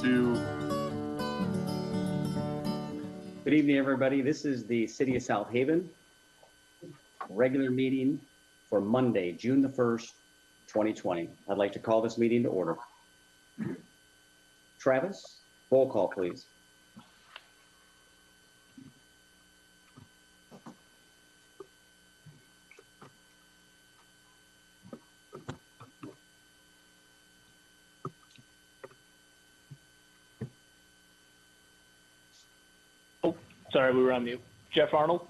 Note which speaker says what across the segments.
Speaker 1: to.
Speaker 2: Good evening, everybody. This is the City of South Haven regular meeting for Monday, June the 1st, 2020. I'd like to call this meeting to order. Travis, roll call, please.
Speaker 3: Oh, sorry, we were on mute. Jeff Arnold.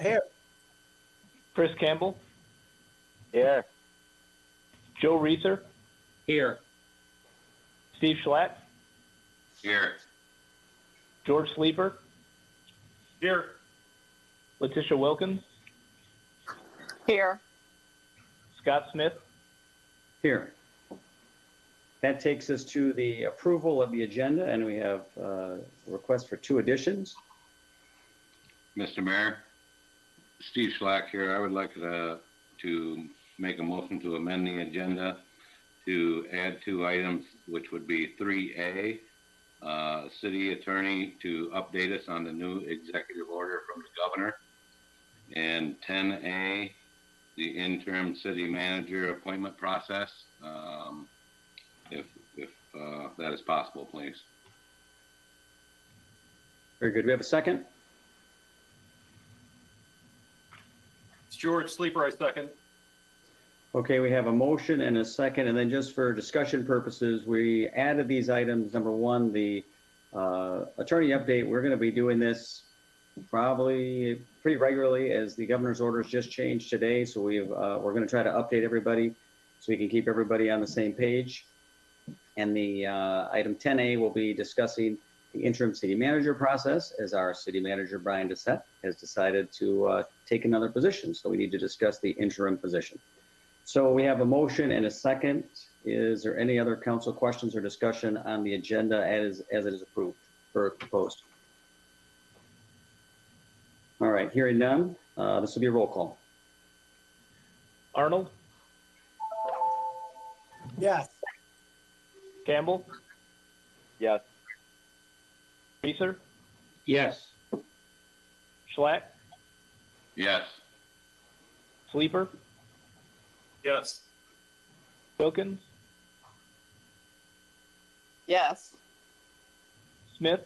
Speaker 4: Here.
Speaker 3: Chris Campbell.
Speaker 5: Here.
Speaker 3: Joe Reeser.
Speaker 2: Here.
Speaker 3: Steve Schlatt.
Speaker 5: Here.
Speaker 3: George Sleeper.
Speaker 1: Here.
Speaker 3: Letitia Wilkins.
Speaker 6: Here.
Speaker 3: Scott Smith.
Speaker 2: Here. That takes us to the approval of the agenda, and we have a request for 2 additions.
Speaker 5: Mr. Mayor, Steve Schlack here. I would like to make a motion to amend the agenda to add 2 items, which would be 3A, city attorney to update us on the new executive order from the governor, and 10A, the interim city manager appointment process, if that is possible, please.
Speaker 2: Very good. We have a second?
Speaker 1: It's George Sleeper, I second.
Speaker 2: Okay, we have a motion and a second, and then just for discussion purposes, we added these items. Number 1, the attorney update. We're going to be doing this probably pretty regularly as the governor's orders just changed today. So we're going to try to update everybody so we can keep everybody on the same page. And the item 10A will be discussing the interim city manager process, as our city manager, Brian Doucette, has decided to take another position. So we need to discuss the interim position. So we have a motion and a second. Is there any other council questions or discussion on the agenda as it is approved or proposed? All right, hearing none, this will be a roll call.
Speaker 3: Arnold.
Speaker 4: Yes.
Speaker 3: Campbell.
Speaker 5: Yes.
Speaker 3: Reeser.
Speaker 2: Yes.
Speaker 3: Schlatt.
Speaker 5: Yes.
Speaker 3: Sleeper.
Speaker 1: Yes.
Speaker 3: Wilkins.
Speaker 6: Yes.
Speaker 3: Smith.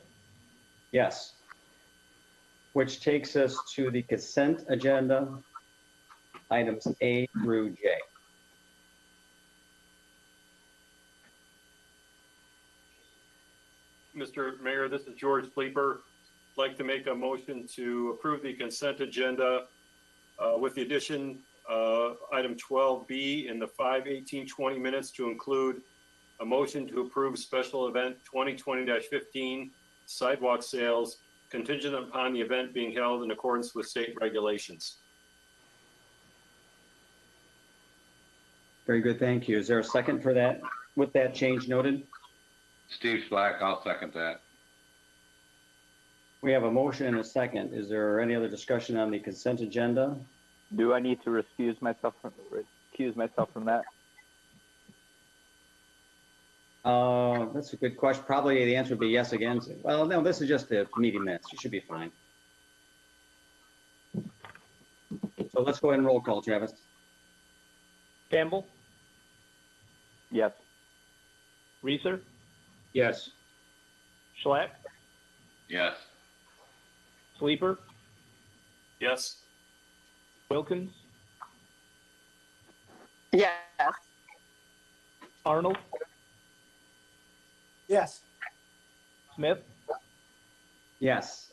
Speaker 2: Yes. Which takes us to the consent agenda, items A through J.
Speaker 1: Mr. Mayor, this is George Sleeper. I'd like to make a motion to approve the consent agenda with the addition of item 12B in the 5/18/20 minutes to include a motion to approve special event 2020-15 sidewalk sales contingent upon the event being held in accordance with state regulations.
Speaker 2: Very good, thank you. Is there a second for that, with that change noted?
Speaker 5: Steve Schlack, I'll second that.
Speaker 2: We have a motion and a second. Is there any other discussion on the consent agenda?
Speaker 7: Do I need to recuse myself from that?
Speaker 2: That's a good question. Probably the answer would be yes again. Well, no, this is just the meeting minutes. You should be fine. So let's go ahead and roll call, Travis.
Speaker 3: Campbell.
Speaker 7: Yes.
Speaker 3: Reeser.
Speaker 2: Yes.
Speaker 3: Schlatt.
Speaker 5: Yes.
Speaker 3: Sleeper.
Speaker 1: Yes.
Speaker 3: Wilkins.
Speaker 6: Yes.
Speaker 3: Arnold.
Speaker 4: Yes.
Speaker 3: Smith.
Speaker 2: Yes.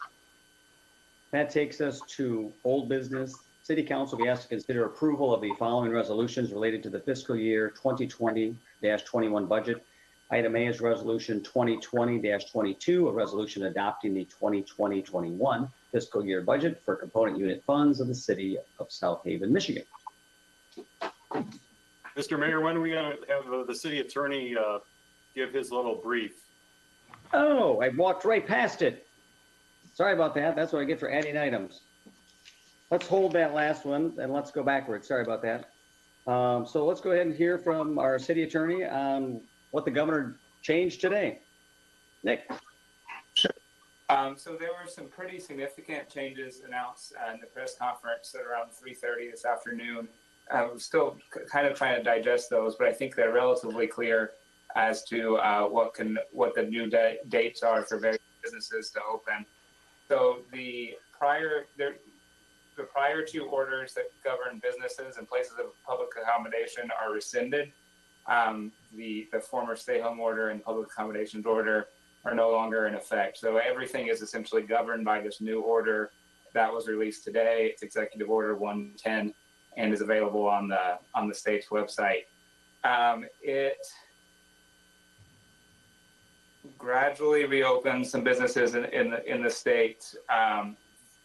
Speaker 2: That takes us to old business. City Council will be asked to consider approval of the following resolutions related to the fiscal year 2020-21 budget. Item A is Resolution 2020-22, a resolution adopting the 2020-21 fiscal year budget for component unit funds of the City of South Haven, Michigan.
Speaker 1: Mr. Mayor, when are we going to have the city attorney give his little brief?
Speaker 2: Oh, I walked right past it. Sorry about that. That's what I get for adding items. Let's hold that last one and let's go backwards. Sorry about that. So let's go ahead and hear from our city attorney on what the governor changed today? Nick?
Speaker 8: So there were some pretty significant changes announced in the press conference at around 3:30 this afternoon. I'm still kind of trying to digest those, but I think they're relatively clear as to what the new dates are for various businesses to open. So the prior two orders that govern businesses and places of public accommodation are rescinded. The former stay-home order and public accommodations order are no longer in effect. So everything is essentially governed by this new order that was released today. It's Executive Order 110 and is available on the state's website. It gradually reopens some businesses in the state.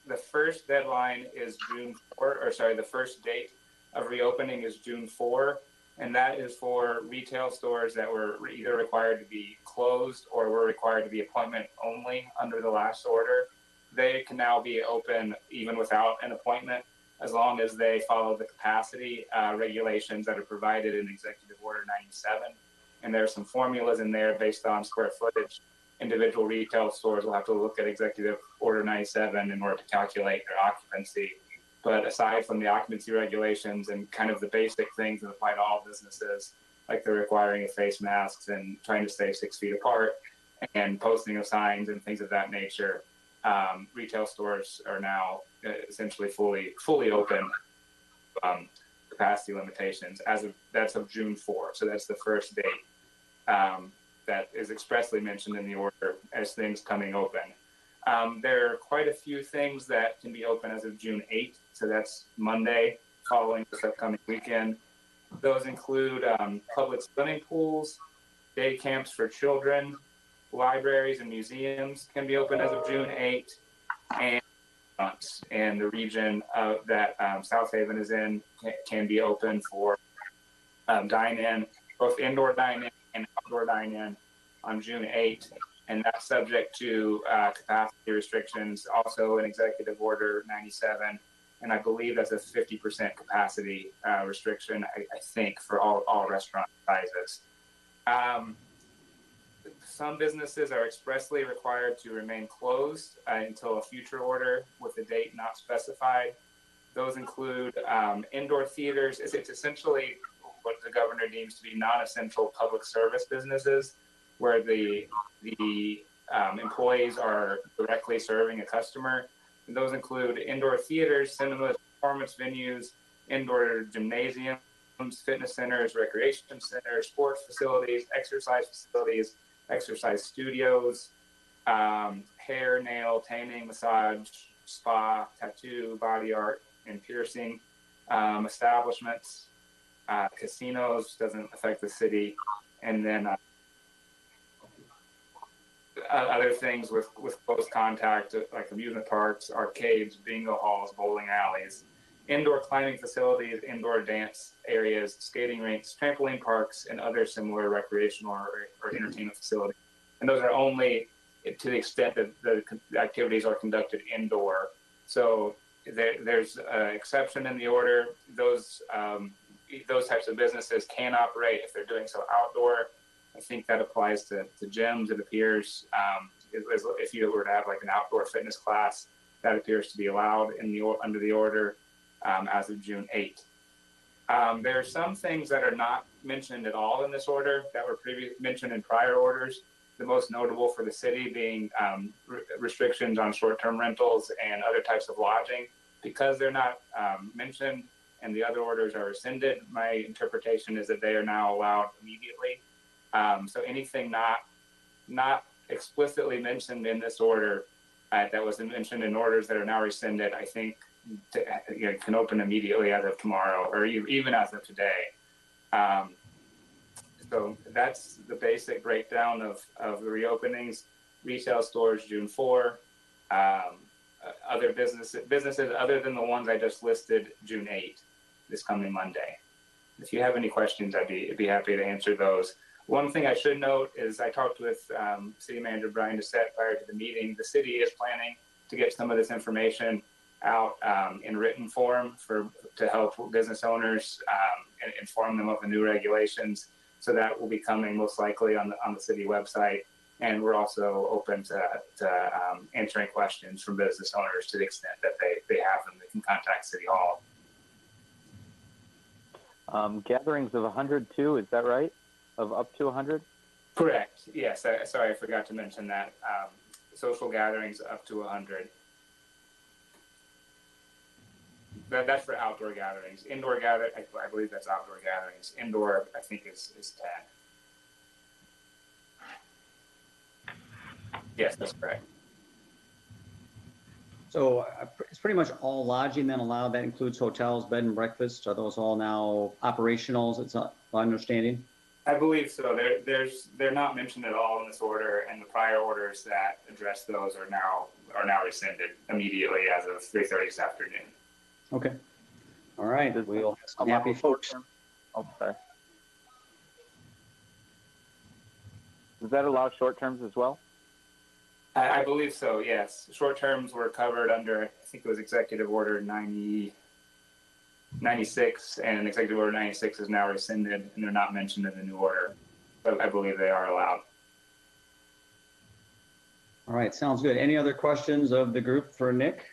Speaker 8: The first deadline is the first date of reopening is June 4, and that is for retail stores that were either required to be closed or were required to be appointment only under the last order. They can now be open even without an appointment, as long as they follow the capacity regulations that are provided in Executive Order 97. And there are some formulas in there based on square footage. Individual retail stores will have to look at Executive Order 97 in order to calculate their occupancy. But aside from the occupancy regulations and kind of the basic things that apply to all businesses, like the requiring of face masks and trying to stay 6 feet apart and posting of signs and things of that nature, retail stores are now essentially fully open. Capacity limitations that's of June 4. So that's the first date that is expressly mentioned in the order as things coming open. There are quite a few things that can be open as of June 8. So that's Monday following this upcoming weekend. Those include public swimming pools, day camps for children, libraries and museums can be open as of June 8, and the region that South Haven is in can be open for dine-in, both indoor dine-in and outdoor dine-in on June 8, and that's subject to capacity restrictions, also in Executive Order 97, and I believe that's a 50% capacity restriction, I think, for all restaurant sizes. Some businesses are expressly required to remain closed until a future order with a date not specified. Those include indoor theaters. It's essentially what the governor deems to be non-essential public service businesses, where the employees are directly serving a customer. And those include indoor theaters, cinemas, performance venues, indoor gymnasiums, fitness centers, recreation centers, sports facilities, exercise studios, hair, nail, tanning, massage, spa, tattoo, body art, and piercing establishments, casinos, doesn't affect the city, and then other things with close contact, like amusement parks, arcades, bingo halls, bowling alleys, indoor climbing facilities, indoor dance areas, skating rinks, trampoline parks, and other similar recreational or entertainment facilities. And those are only to the extent that the activities are conducted indoor. So there's an exception in the order. Those types of businesses can operate if they're doing so outdoor. I think that applies to gyms. It appears if you were to have like an outdoor fitness class, that appears to be allowed under the order as of June 8. There are some things that are not mentioned at all in this order that were previously mentioned in prior orders. The most notable for the city being restrictions on short-term rentals and other types of lodging. Because they're not mentioned and the other orders are rescinded, my interpretation is that they are now allowed immediately. So anything not explicitly mentioned in this order that was mentioned in orders that are now rescinded, I think can open immediately as of tomorrow or even as of today. So that's the basic breakdown of the reopenings. Retail stores, June 4. Other businesses other than the ones I just listed, June 8, this coming Monday. If you have any questions, I'd be happy to answer those. One thing I should note is I talked with City Manager Brian Doucette prior to the meeting. The city is planning to get some of this information out in written form to help business owners and inform them of the new regulations. So that will be coming most likely on the city website. And we're also open to answering questions from business owners to the extent that they have them. They can contact City Hall.
Speaker 7: Gatherings of 102, is that right? Of up to 100?
Speaker 8: Correct. Yes. Sorry, I forgot to mention that. Social gatherings up to 100. That's for outdoor gatherings. Indoor gather, I believe that's outdoor gatherings. Indoor, I think is 10. Yes, that's correct.
Speaker 2: So it's pretty much all lodging then allowed. That includes hotels, bed and breakfast. Are those all now operationals? It's my understanding.
Speaker 8: I believe so. They're not mentioned at all in this order, and the prior orders that address those are now rescinded immediately as of 3:30 this afternoon.
Speaker 2: Okay. All right.
Speaker 7: Does
Speaker 2: We'll have some
Speaker 7: allow
Speaker 2: happy folks.
Speaker 7: short-term- Oh, sorry. Does that allow short terms as well?
Speaker 8: I believe so. Yes, short terms were covered under I think it was Executive Order 96, and Executive Order 96 is now rescinded, and they're not mentioned in the new order. But I believe they are allowed.
Speaker 2: All right. Sounds good. Any other questions of the group for Nick?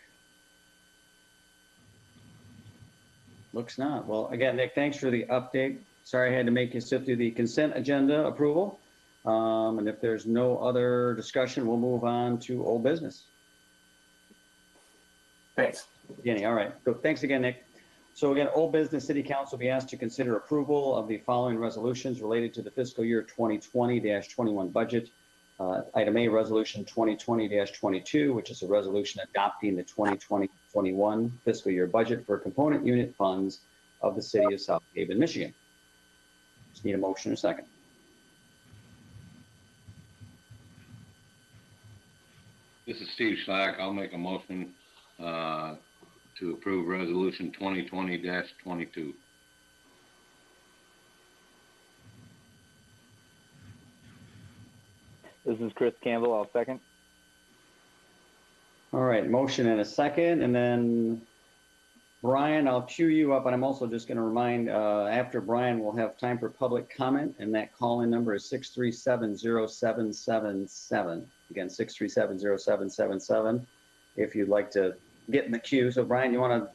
Speaker 2: Looks not. Well, again, Nick, thanks for the update. Sorry I had to make you sit through the consent agenda approval. And if there's no other discussion, we'll move on to old business.
Speaker 8: Thanks.
Speaker 2: Jenny, all right. So thanks again, Nick. So again, old business, City Council will be asked to consider approval of the following resolutions related to the fiscal year 2020-21 budget. Item A, Resolution 2020-22, which is a resolution adopting the 2020-21 fiscal year budget for component unit funds of the City of South Haven, Michigan. Just need a motion and a second.
Speaker 5: This is Steve Schlack. I'll make a motion to approve Resolution 2020-22.
Speaker 7: This is Chris Campbell. I'll second.
Speaker 2: All right, motion and a second, and then Brian, I'll cue you up, and I'm also just going to remind, after Brian, we'll have time for public comment, and that call-in number is 637-0777. Again, 637-0777, if you'd like to get in the queue. So Brian, you want to,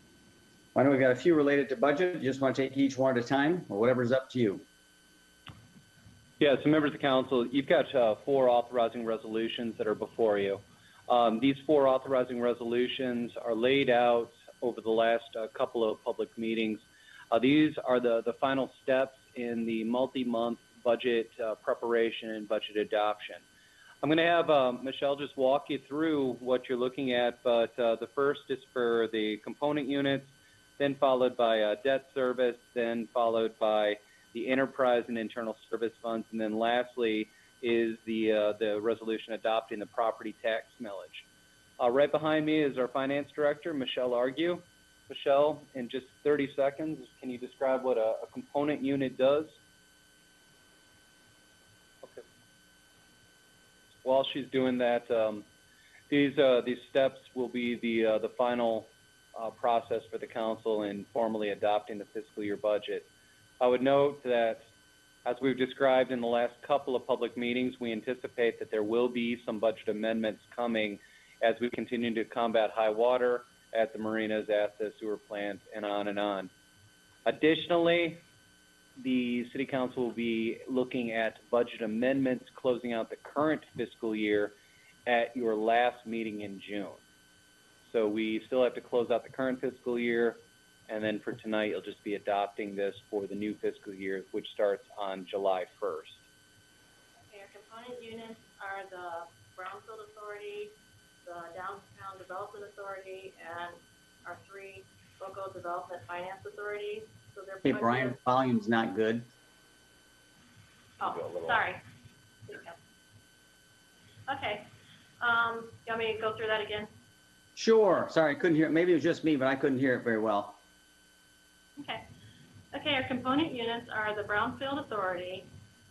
Speaker 2: I know we've got a few related to budget. You just want to take each one at a time, or whatever's up to you.
Speaker 3: Yeah, so members of council, you've got 4 authorizing resolutions that are before you. These 4 authorizing resolutions are laid out over the last couple of public meetings. These are the final steps in the multi-month budget preparation and budget adoption. I'm going to have Michelle just walk you through what you're looking at, but the first is for the component units, then followed by debt service, then followed by the enterprise and internal service funds, and then lastly is the resolution adopting the property tax millage. Right behind me is our finance director, Michelle Argue. Michelle, in just 30 seconds, can you describe what a component unit does? Okay. While she's doing that, these steps will be the final process for the council in formally adopting the fiscal year budget. I would note that, as we've described in the last couple of public meetings, we anticipate that there will be some budget amendments coming as we continue to combat high water at the marinas, at the sewer plant, and on and on. Additionally, the City Council will be looking at budget amendments closing out the current fiscal year at your last meeting in June. So we still have to close out the current fiscal year, and then for tonight, you'll just be adopting this for the new fiscal year, which starts on July 1st.
Speaker 9: Okay, our component units are the Brownfield Authority, the Downtown Development Authority, and our 3 local development finance authorities. So they're
Speaker 2: Hey, Brian, volume's not good.
Speaker 9: Oh, sorry. Okay. You want me to go through that again?
Speaker 2: Sure. Sorry, I couldn't hear it. Maybe it was just me, but I couldn't hear it very well.
Speaker 9: Okay. Okay, our component units are the Brownfield Authority,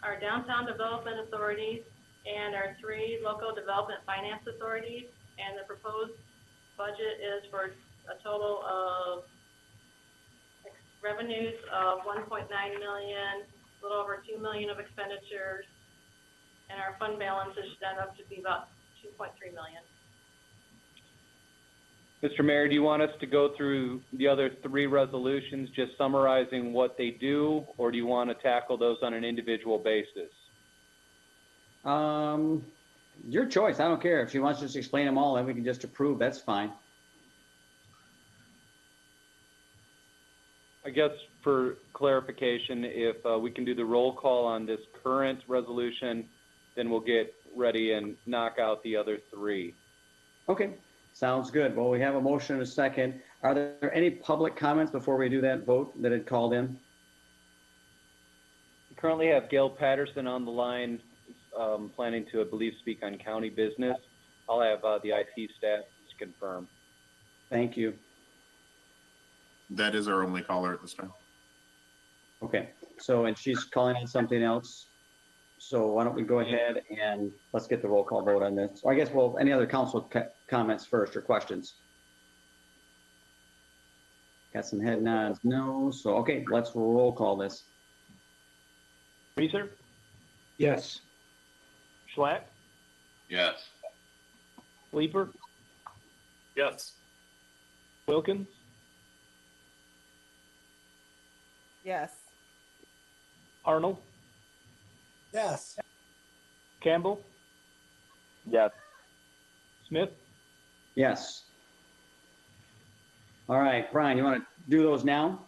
Speaker 9: our Downtown Development Authorities, and our 3 local development finance authorities. And the proposed budget is for a total of revenues of $1.9 million, a little over $200,000 2 million of expenditures, and our fund balance is set up to be about 2.3 million.
Speaker 3: Mr. Mayor, do you want us to go through the other three resolutions, just summarizing what they do, or do you want to tackle those on an individual basis?
Speaker 2: Your choice. I don't care. If she wants to just explain them all, then we can just approve. That's fine.
Speaker 3: I guess for clarification, if we can do the roll call on this current resolution, then we'll get ready and knock out the other three.
Speaker 2: Okay, sounds good. Well, we have a motion and a second. Are there any public comments before we do that vote that had called in?
Speaker 3: We currently have Gail Patterson on the line, planning to, I believe, speak on county business. I'll have the IT staff confirm.
Speaker 2: Thank you.
Speaker 10: That is our only caller at this time.
Speaker 2: Okay, so, and she's calling on something else. So why don't we go ahead and let's get the roll call vote on this. Or I guess, well, any other council comments first or questions? Got some head nods, no. So, okay, let's roll call this.
Speaker 7: Reeser,
Speaker 4: Yes.
Speaker 7: Schlack,
Speaker 5: Yes.
Speaker 7: Sleeper,
Speaker 1: Yes.
Speaker 7: Wilkins,
Speaker 6: Yes.
Speaker 7: Arnold,
Speaker 4: Yes.
Speaker 7: Campbell,
Speaker 3: Yes.
Speaker 7: Smith.
Speaker 2: Yes. All right, Brian, you want to do those now?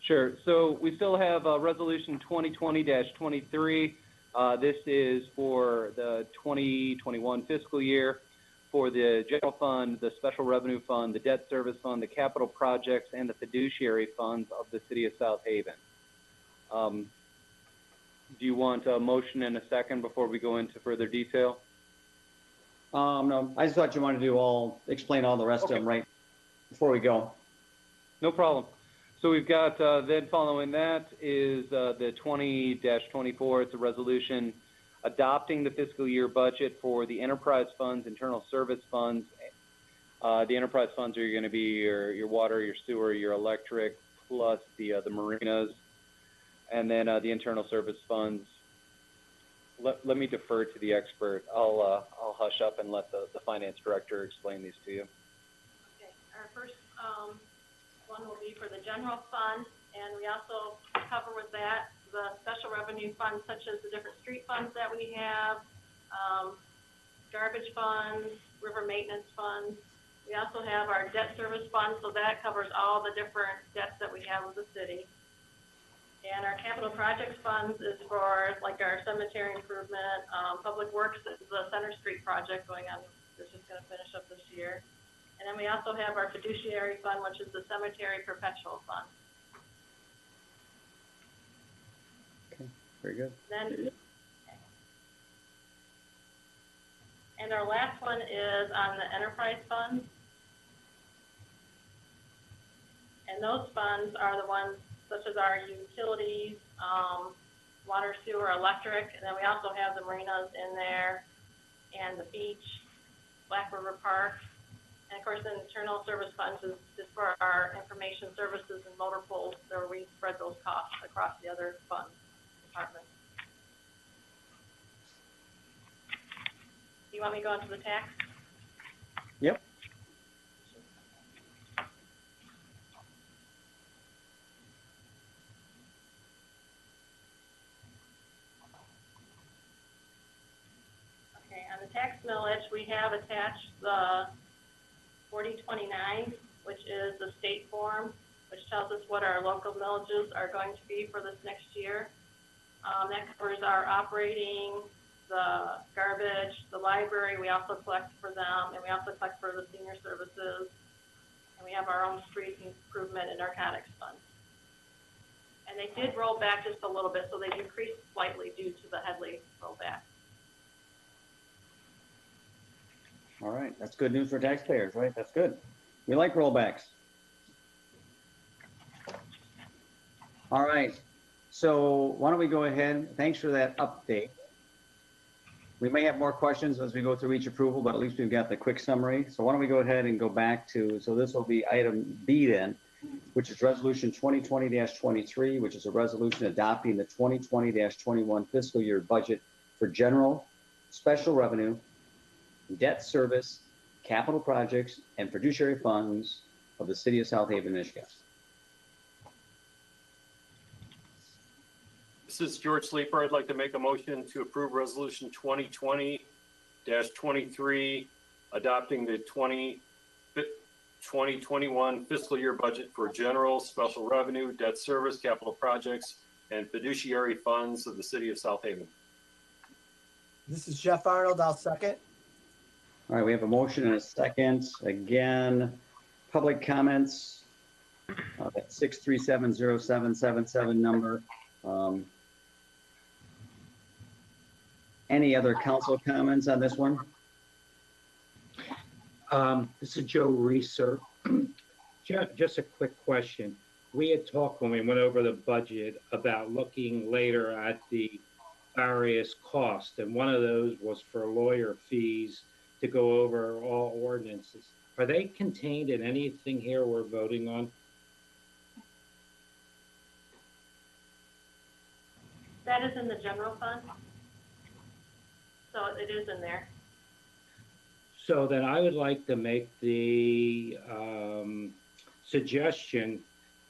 Speaker 3: Sure. So we still have Resolution 2020-23. This is for the 2021 fiscal year for the general fund, the special revenue fund, the debt service fund, the capital projects, and the fiduciary funds of the city of South Haven. Do you want a motion and a second before we go into further detail?
Speaker 2: No, I just thought you wanted to explain all the rest of them right before we go.
Speaker 3: No problem. So we've got, then following that is the 20-24. It's a resolution adopting the fiscal year budget for the enterprise funds, internal service funds. The enterprise funds are going to be your water, your sewer, your electric, plus the marinas. And then the internal service funds. Let me defer to the expert. I'll hush up and let the finance director explain these to you.
Speaker 9: Okay, our first one will be for the general fund, and we also cover with that the special revenue funds, such as the different street funds that we have, garbage funds, river maintenance funds. We also have our debt service fund, so that covers all the different debts that we have with the city. And our capital projects funds is for like our cemetery improvement, public works is the Center Street project going on, which is going to finish up this year. And then we also have our fiduciary fund, which is the cemetery perpetual fund.
Speaker 2: Okay, very good.
Speaker 9: Then, and our last one is on the enterprise funds. And those funds are the ones such as our utilities, water, sewer, electric, and then we also have the marinas in there, and the beach, Black River Park. And of course, the internal service funds is just for our information services and motor pools, where we spread those costs across the other funds departments. Do you want me to go into the tax?
Speaker 2: Yep.
Speaker 9: Okay, on the tax millage, we have attached the 4029, which is the state form, which tells us what our local millages are going to be for this next year. That covers our operating, the garbage, the library, we also collect for them, and we also collect for the senior services, and we have our own street improvement and narcotics fund. And they did roll back just a little bit, so they decreased slightly due to the Headley rollback.
Speaker 2: All right, that's good news for taxpayers, right? That's good. We like rollbacks. All right, so why don't we go ahead? Thanks for that update. We may have more questions as we go through each approval, but at least we've got the quick summary. So why don't we go ahead and go back to, so this will be item B then. which is Resolution 2020-23, which is a resolution adopting the 2020-21 fiscal year budget for general, special revenue, debt service, capital projects, and fiduciary funds of the city of South Haven, Michigan.
Speaker 1: This is George Sleeper. I'd like to make a motion to approve Resolution 2020-23, adopting the 2021 fiscal year budget for general, special revenue, debt service, capital projects, and fiduciary funds of the city of South Haven.
Speaker 4: This is Jeff Arnold. I'll second.
Speaker 2: All right, we have a motion and a second. Again, public comments, that 6370777 number. Any other council comments on this one?
Speaker 11: This is Joe Reeser. Just a quick question. We had talked when we went over the budget about looking later at the various costs, and one of those was for lawyer fees to go over all ordinances. Are they contained in anything here we're voting on?
Speaker 9: That is in the general fund. So it is in there.
Speaker 11: So then I would like to make the suggestion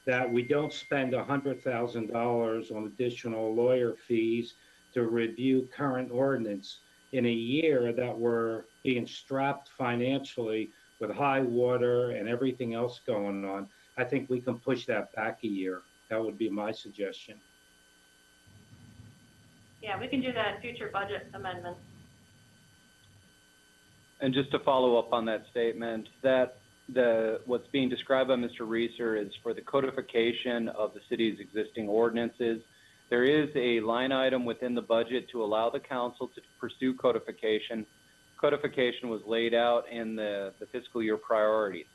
Speaker 11: that we don't spend $100,000 on additional lawyer fees to review current ordinance in a year that we're being strapped financially with high water and everything else going on. I think we can push that back a year. That would be my suggestion.
Speaker 9: Yeah, we can do that in future budget amendments.
Speaker 3: And just to follow up on that statement, that what's being described by Mr. Reeser is for the codification of the city's existing ordinances. There is a line item within the budget to allow the council to pursue codification. Codification was laid out in the fiscal year priorities.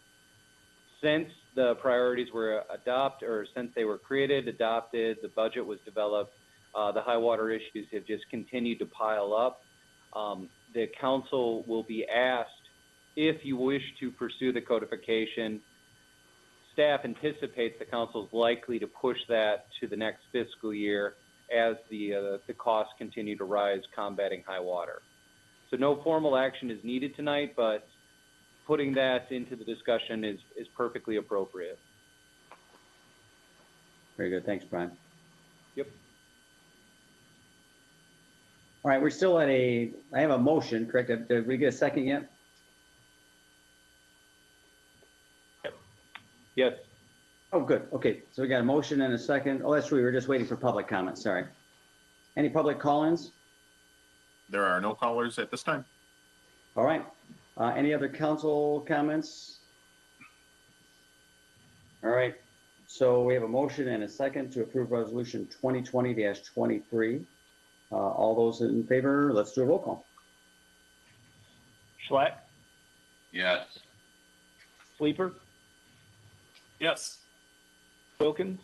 Speaker 3: Since the priorities were since they were created, adopted, the budget was developed, the high water issues have just continued to pile up. The council will be asked if you wish to pursue the codification. Staff anticipates the council is likely to push that to the next fiscal year as the costs continue to rise combating high water. So no formal action is needed tonight, but putting that into the discussion is perfectly appropriate.
Speaker 2: Very good. Thanks, Brian.
Speaker 3: Yep.
Speaker 2: All right, we're still at I have a motion, correct? Did we get a second yet?
Speaker 3: Yes.
Speaker 2: Oh, good. Okay, so we got a motion and a second. Oh, that's true. We were just waiting for public comments. Sorry. Any public call-ins?
Speaker 10: There are no callers at this time.
Speaker 2: All right. Any other council comments? All right. So we have a motion and a second to approve resolution 2020-23. All those in favor, let's do a roll call.
Speaker 11: Schlack,
Speaker 5: Yes.
Speaker 11: Sleeper,
Speaker 1: Yes.
Speaker 11: Wilkins,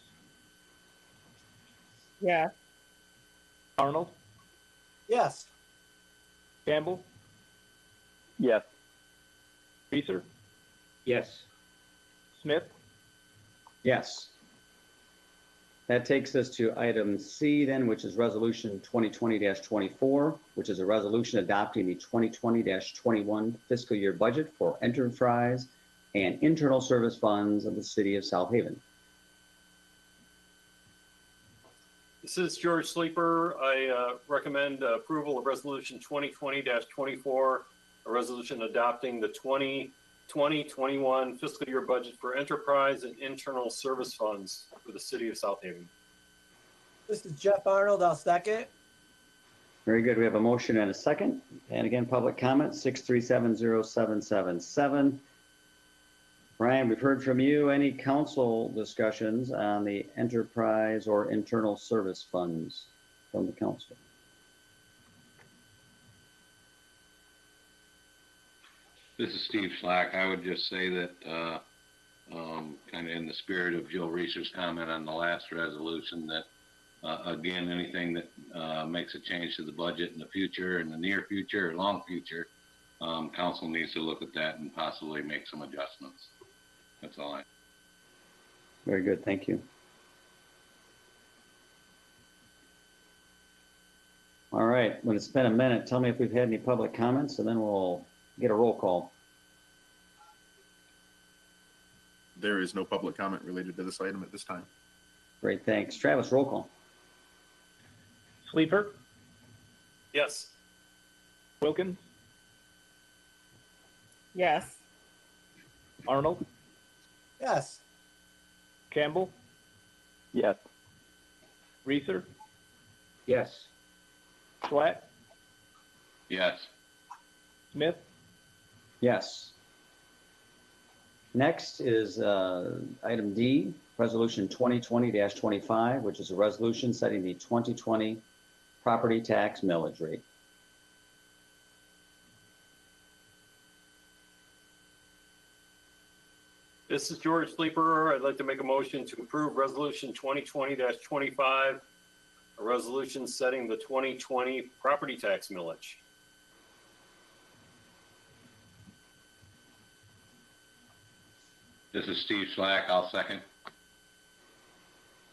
Speaker 6: Yes.
Speaker 11: Arnold,
Speaker 4: Yes.
Speaker 11: Campbell,
Speaker 7: Yes.
Speaker 11: Reeser? Yes. Smith?
Speaker 2: Yes. That takes us to item C then, which is resolution 2020-24, which is a resolution adopting the 2020-21 fiscal year budget for enterprise and internal service funds of the city of South Haven.
Speaker 1: This is George Sleeper. I recommend approval of resolution 2020-24, a resolution adopting the 2020-21 fiscal year budget for enterprise and internal service funds for the city of South Haven.
Speaker 4: This is Jeff Arnold. I'll second.
Speaker 2: Very good. We have a motion and a second. And again, public comment 6370777. Brian, we've heard from you. Any council discussions on the enterprise or internal service funds from the council?
Speaker 5: This is Steve Schlack. I would just say that, kind of in the spirit of Joe Reeser's comment on the last resolution, that again, anything that makes a change to the budget in the future, in the near future or long future, council needs to look at that and possibly make some adjustments. That's all
Speaker 2: Very good, thank you. All right, when it's been a minute, tell me if we've had any public comments, and then we'll get a roll call.
Speaker 10: There is no public comment related to this item at this time.
Speaker 2: Great, thanks. Travis, roll call.
Speaker 3: Sleeper,
Speaker 1: Yes.
Speaker 3: Wilkins,
Speaker 6: Yes.
Speaker 3: Arnold,
Speaker 4: Yes.
Speaker 3: Campbell,
Speaker 7: Yes.
Speaker 3: Reeser,
Speaker 11: Yes.
Speaker 3: Schlatt,
Speaker 5: Yes.
Speaker 3: Smith,
Speaker 2: Yes. Next is item D, Resolution 2020-25, which is a resolution setting the 2020 property tax millage rate.
Speaker 1: This is George Sleeper. I'd like to make a motion to approve Resolution 2020-25, a resolution setting the 2020 property tax millage.
Speaker 5: This is Steve Slack. I'll second.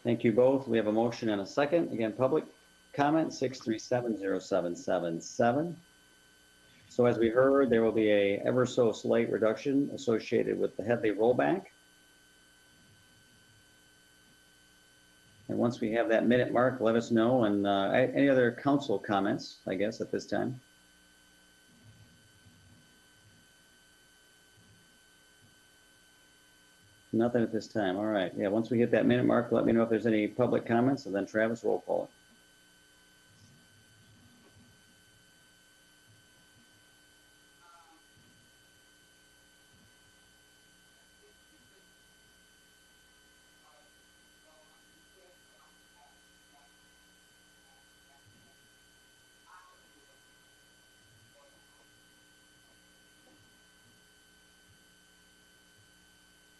Speaker 2: Thank you both. We have a motion and a second. Again, public comment 6370777. So as we heard, there will be a ever so slight reduction associated with the Headley rollback. And once we have that minute mark, let us know. And any other council comments, I guess, at this time? Nothing at this time. All right. Yeah, once we hit that minute mark, let me know if there's any public comments, and then Travis, roll call it.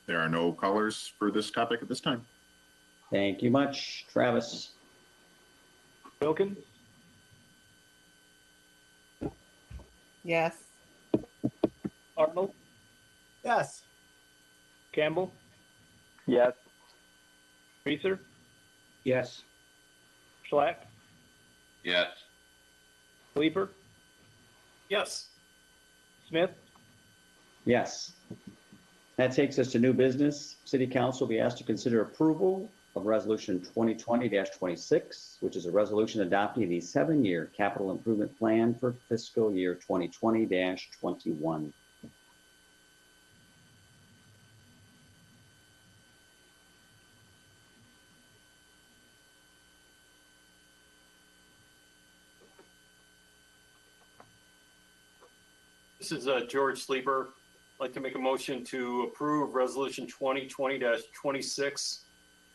Speaker 10: There are no callers for this topic at this time.
Speaker 2: Thank you much. Travis?
Speaker 3: Wilkins,
Speaker 6: Yes.
Speaker 3: Arnold,
Speaker 4: Yes.
Speaker 3: Campbell,
Speaker 7: Yes.
Speaker 3: Reeser,
Speaker 11: Yes.
Speaker 3: Schlatt,
Speaker 5: Yes.
Speaker 3: Sleeper,
Speaker 1: Yes.
Speaker 3: Smith,
Speaker 2: Yes. That takes us to new business. City Council will be asked to consider approval of Resolution 2020-26, which is a resolution adopting the 7-year capital improvement plan for fiscal year 2020-21.
Speaker 1: This is George Sleeper. I'd like to make a motion to approve Resolution 2020-26,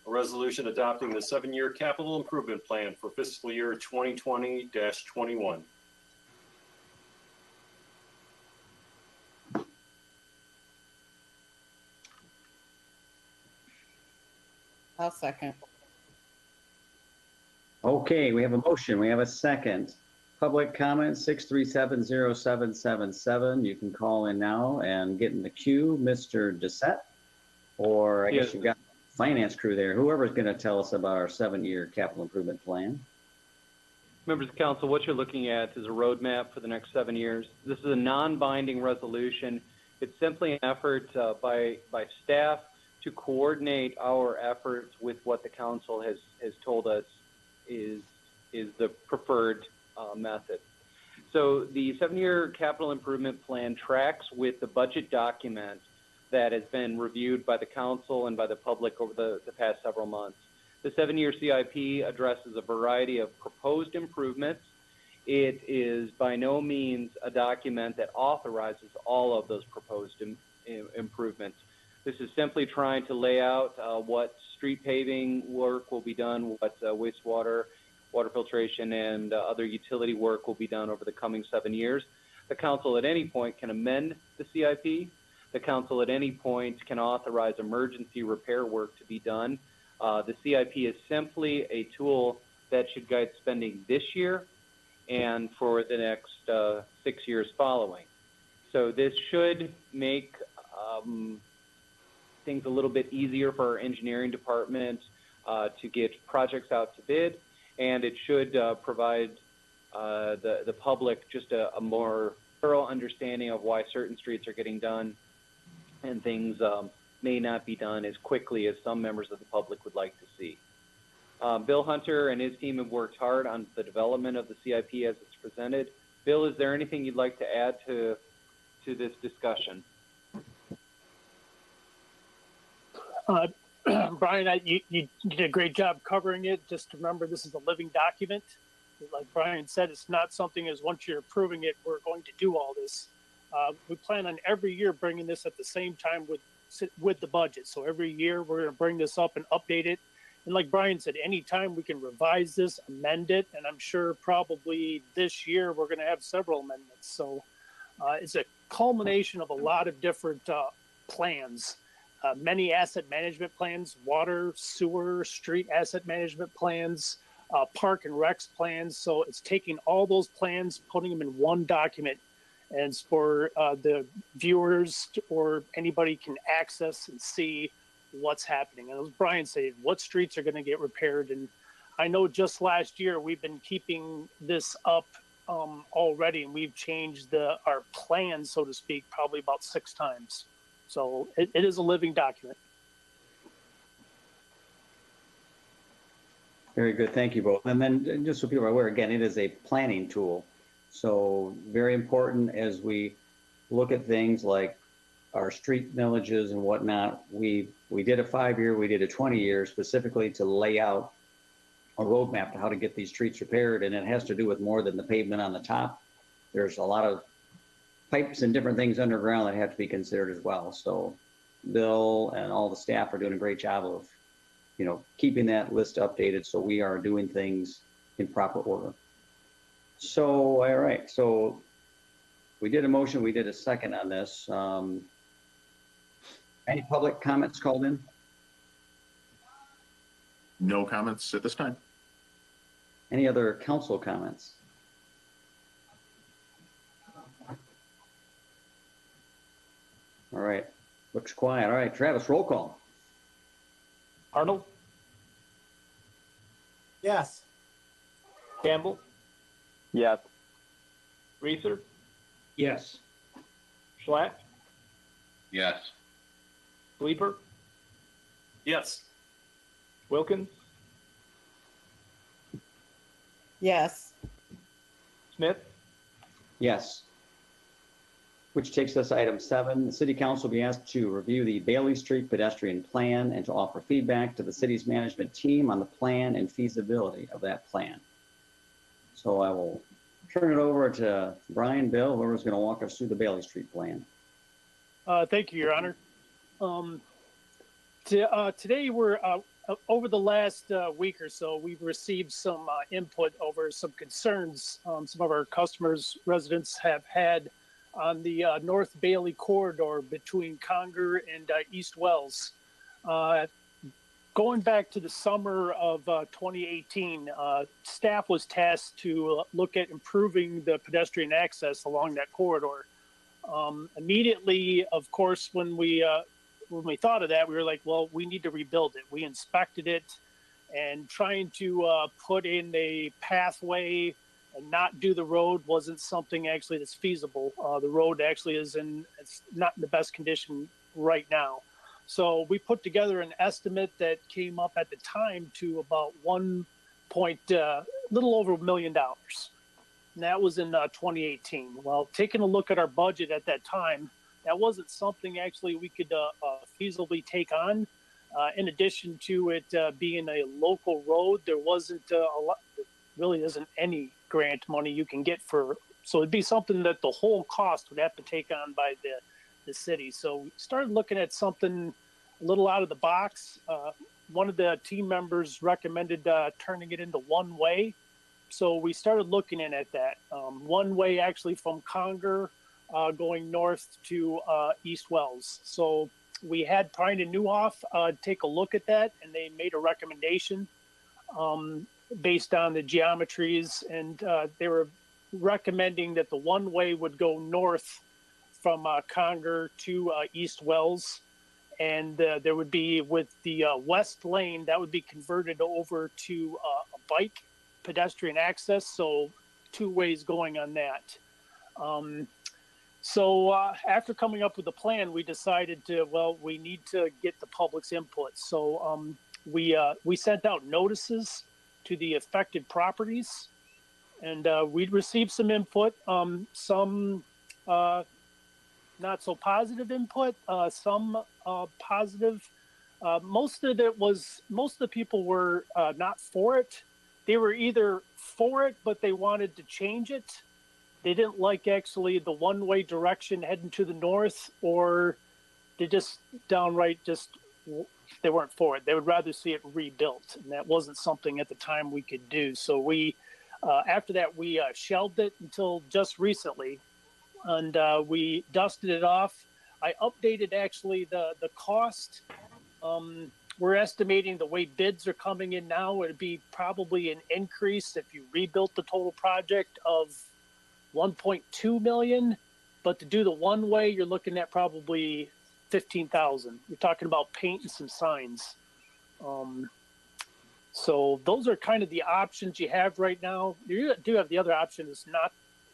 Speaker 1: a resolution adopting the 7-year capital improvement plan for fiscal year 2020-21.
Speaker 6: I'll second.
Speaker 2: Okay, we have a motion. We have a second. Public comment 6370777. You can call in now and get in the queue, Mr. Doucette, or I guess
Speaker 3: Yes.
Speaker 2: you've got finance crew there. Whoever's going to tell us about our 7-year capital improvement plan.
Speaker 3: Members of council, what you're looking at is a roadmap for the next 7 years. This is a non-binding resolution. It's simply an effort by staff to coordinate our efforts with what the council has told us is the preferred method. So the 7-year capital improvement plan tracks with the budget document that has been reviewed by the council and by the public over the past several months. The 7-year CIP addresses a variety of proposed improvements. It is by no means a document that authorizes all of those proposed improvements. This is simply trying to lay out what street paving work will be done, what wastewater, water filtration, and other utility work will be done over the coming 7 years. The council at any point can amend the CIP. The council at any point can authorize emergency repair work to be done. The CIP is simply a tool that should guide spending this year and for the next 6 years following. So this should make things a little bit easier for our engineering department to get projects out to bid, and it should provide the public just a more thorough understanding of why certain streets are getting done and things may not be done as quickly as some members of the public would like to see. Bill Hunter and his team have worked hard on the development of the CIP as it's presented. Bill, is there anything you'd like to add to this discussion?
Speaker 12: Brian, you did a great job covering it. Just remember, this is a living document. Like Brian said, it's not something as once you're approving it, we're going to do all this. We plan on every year bringing this at the same time with the budget. So every year we're going to bring this up and update it. And like Brian said, anytime we can revise this, amend it, and I'm sure probably this year we're going to have several amendments. So it's a culmination of a lot of different plans. Many asset management plans, water, sewer, street asset management plans, park and recs plans. So it's taking all those plans, putting them in one document, and it's for the viewers or anybody can access and see what's happening. And as Brian said, what streets are going to get repaired. And I know just last year we've been keeping this up already, and we've changed our plan, so to speak, probably about 6 times. So it is a living document.
Speaker 2: Very good. Thank you both. And then just so people are aware, again, it is a planning tool. So very important as we look at things like our street villages and whatnot. We did a 5-year, we did a 20-year specifically to lay out a roadmap to how to get these streets repaired. And it has to do with more than the pavement on the top. There's a lot of pipes and different things underground that have to be considered as well. So Bill and all the staff are doing a great job of, keeping that list updated. So we are doing things in proper order. So, all right. So we did a motion, we did a second on this. Any public comments called in?
Speaker 10: No comments at this time.
Speaker 2: Any other council comments? All right, looks quiet. All right, Travis, roll call.
Speaker 3: Arnold?
Speaker 4: Yes.
Speaker 3: Campbell?
Speaker 7: Yes.
Speaker 3: Reeser?
Speaker 11: Yes.
Speaker 3: Schlack?
Speaker 5: Yes.
Speaker 3: Sleeper?
Speaker 1: Yes.
Speaker 3: Wilkins?
Speaker 6: Yes.
Speaker 3: Smith?
Speaker 2: Yes. Which takes us to item 7. The city council will be asked to review the Bailey Street pedestrian plan and to offer feedback to the city's management team on the plan and feasibility of that plan. So I will turn it over to Brian, Bill, whoever's going to walk us through the Bailey Street plan.
Speaker 12: Thank you, Your Honor. Today we're over the last week or so, we've received some input over some concerns some of our customers, residents have had on the North Bailey corridor between Conger and East Wells. Going back to the summer of 2018, staff was tasked to look at improving the pedestrian access along that corridor. Immediately, of course, when we thought of that, we were like, well, we need to rebuild it. We inspected it, and trying to put in a pathway and not do the road wasn't something actually that's feasible. The road actually it's not in the best condition right now. So we put together an estimate that came up at the time to about little over $1 million. And that was in 2018. Well, taking a look at our budget at that time, that wasn't something actually we could feasibly take on. In addition to it being a local road, there wasn't a lot, there really isn't any grant money you can get for, so it'd be something that the whole cost would have to take on by the city. So we started looking at something a little out of the box. One of the team members recommended turning it into one way. So we started looking at that. One way actually from Conger going north to East Wells. So we had Pine and Newhoff take a look at that, and they made a recommendation based on the geometries, and they were recommending that the one way would go north from Conger to East Wells, and there would be with the west lane that would be converted over to a bike pedestrian access, so two ways going on that. So after coming up with a plan, we decided to, well, we need to get the public's input. So we sent out notices to the affected properties, and we received some input, some not so positive input, some positive. Most of the people were not for it. They were either for it, but they wanted to change it. They didn't like actually the one-way direction heading to the north, or they just downright they weren't for it. They would rather see it rebuilt, and that wasn't something at the time we could do. So we, after that, we shelved it until just recently, and we dusted it off. I updated actually the cost. We're estimating the way bids are coming in now, it'd be probably an increase if you rebuilt the total project of 1.2 million, but to do the one way, you're looking at probably 15,000. You're talking about paint and some signs. So those are kind of the options you have right now. You do have the other option is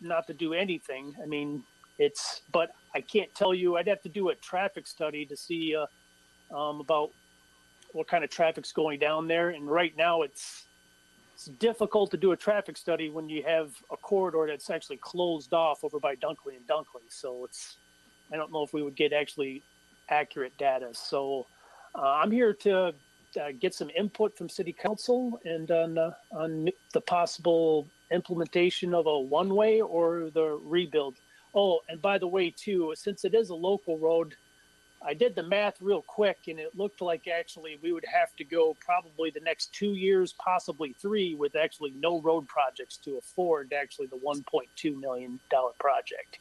Speaker 12: not to do anything. I mean, but I can't tell you. I'd have to do a traffic study to see about what kind of traffic's going down there. And right now, it's difficult to do a traffic study when you have a corridor that's actually closed off over by Dunkley and Dunkley. So I don't know if we would get actually accurate data. So I'm here to get some input from City Council and on the possible implementation of a one-way or the rebuild. Oh, and by the way, too, since it is a local road, I did the math real quick, and it looked like actually we would have to go probably the next 2 years, possibly 3, with actually no road projects to afford actually the $1.2 million project.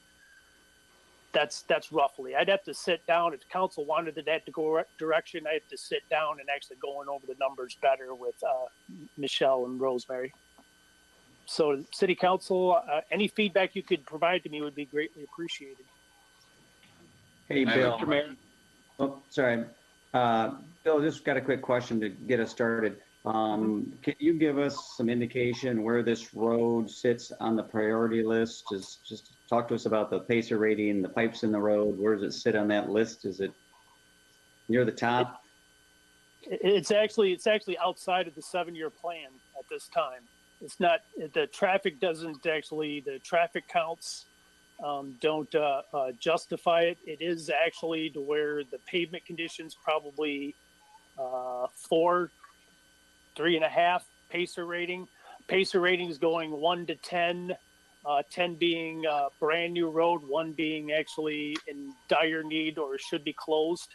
Speaker 12: That's roughly. I'd have to sit down if council wanted that to go direction. I have to sit down and actually going over the numbers better with Michelle and Rosemary. So, City Council, any feedback you could provide to me would be greatly appreciated.
Speaker 2: Hey, Bill.
Speaker 5: Mr. Mayor.
Speaker 2: Oh, sorry. Bill, just got a quick question to get us started. Can you give us some indication where this road sits on the priority list? Just talk to us about the pacer rating, the pipes in the road. Where does it sit on that list? Is it near the top?
Speaker 12: It's actually outside of the 7-year plan at this time. It's not, the traffic counts don't justify it. It is actually to where the pavement conditions probably 4, 3.5 pacer rating. Pacer rating is going 1 to 10, 10 being brand new road, 1 being actually in dire need or should be closed.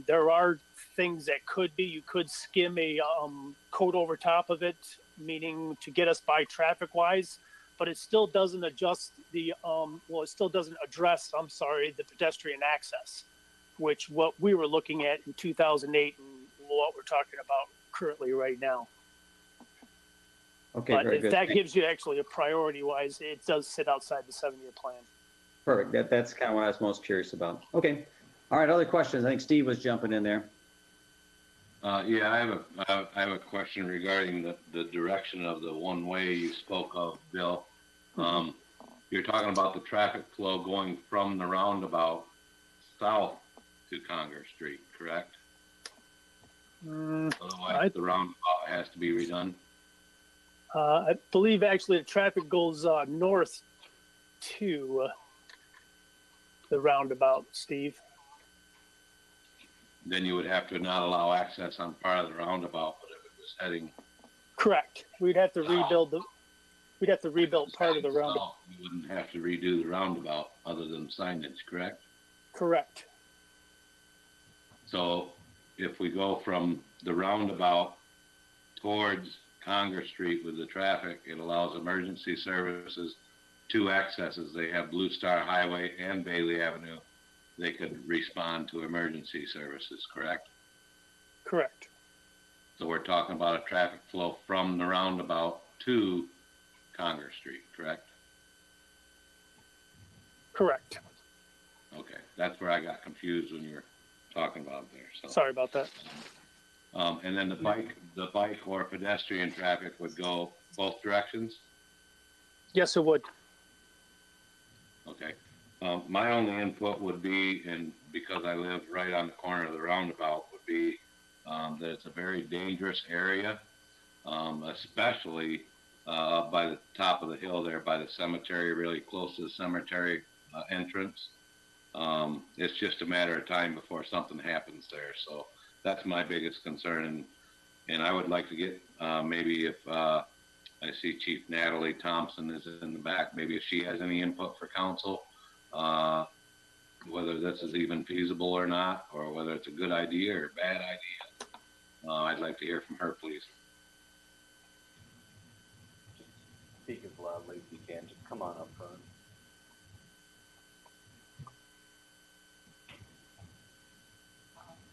Speaker 12: There are things that you could skim a coat over top of it, meaning to get us by traffic wise, but it still doesn't address the pedestrian access, which what we were looking at in 2008 and what we're talking about currently right now.
Speaker 2: Okay,
Speaker 12: but
Speaker 2: very
Speaker 12: if
Speaker 2: good.
Speaker 12: that gives you actually a priority wise, it does sit outside the 7-year plan.
Speaker 2: Perfect. That's kind of what I was most curious about. Okay. All right. Other questions? I think Steve was jumping in there.
Speaker 5: Yeah, I have a question regarding the direction of the one-way you spoke of, Bill. You're talking about the traffic flow going from the roundabout south to Congress Street, correct? Otherwise, the roundabout has to be redone.
Speaker 12: I believe actually the traffic goes north to the roundabout, Steve.
Speaker 5: Then you would have to not allow access on part of the roundabout, but if it was heading.
Speaker 12: Correct. We'd have to rebuild part of the roundabout.
Speaker 5: You wouldn't have to redo the roundabout other than signage, correct?
Speaker 12: Correct.
Speaker 5: So if we go from the roundabout towards Congress Street with the traffic, it allows emergency services 2 accesses. They have Blue Star Highway and Bailey Avenue. They could respond to emergency services, correct?
Speaker 12: Correct.
Speaker 5: So we're talking about a traffic flow from the roundabout to Congress Street, correct?
Speaker 12: Correct.
Speaker 5: Okay, that's where I got confused when you were talking about there, so.
Speaker 12: Sorry about that.
Speaker 5: And then the bike or pedestrian traffic would go both directions?
Speaker 12: Yes, it would.
Speaker 5: Okay. My only input would be, and because I live right on the corner of the roundabout, would be that it's a very dangerous area, especially up by the top of the hill there by the cemetery, really close to the cemetery entrance. It's just a matter of time before something happens there. So that's my biggest concern. And I would like to get maybe if I see Chief Natalie Thompson is in the back, maybe if she has any input for council, whether this is even feasible or not, or whether it's a good idea or a bad idea. I'd like to hear from her, please.
Speaker 3: Speak as loudly as you can. Just come on up front.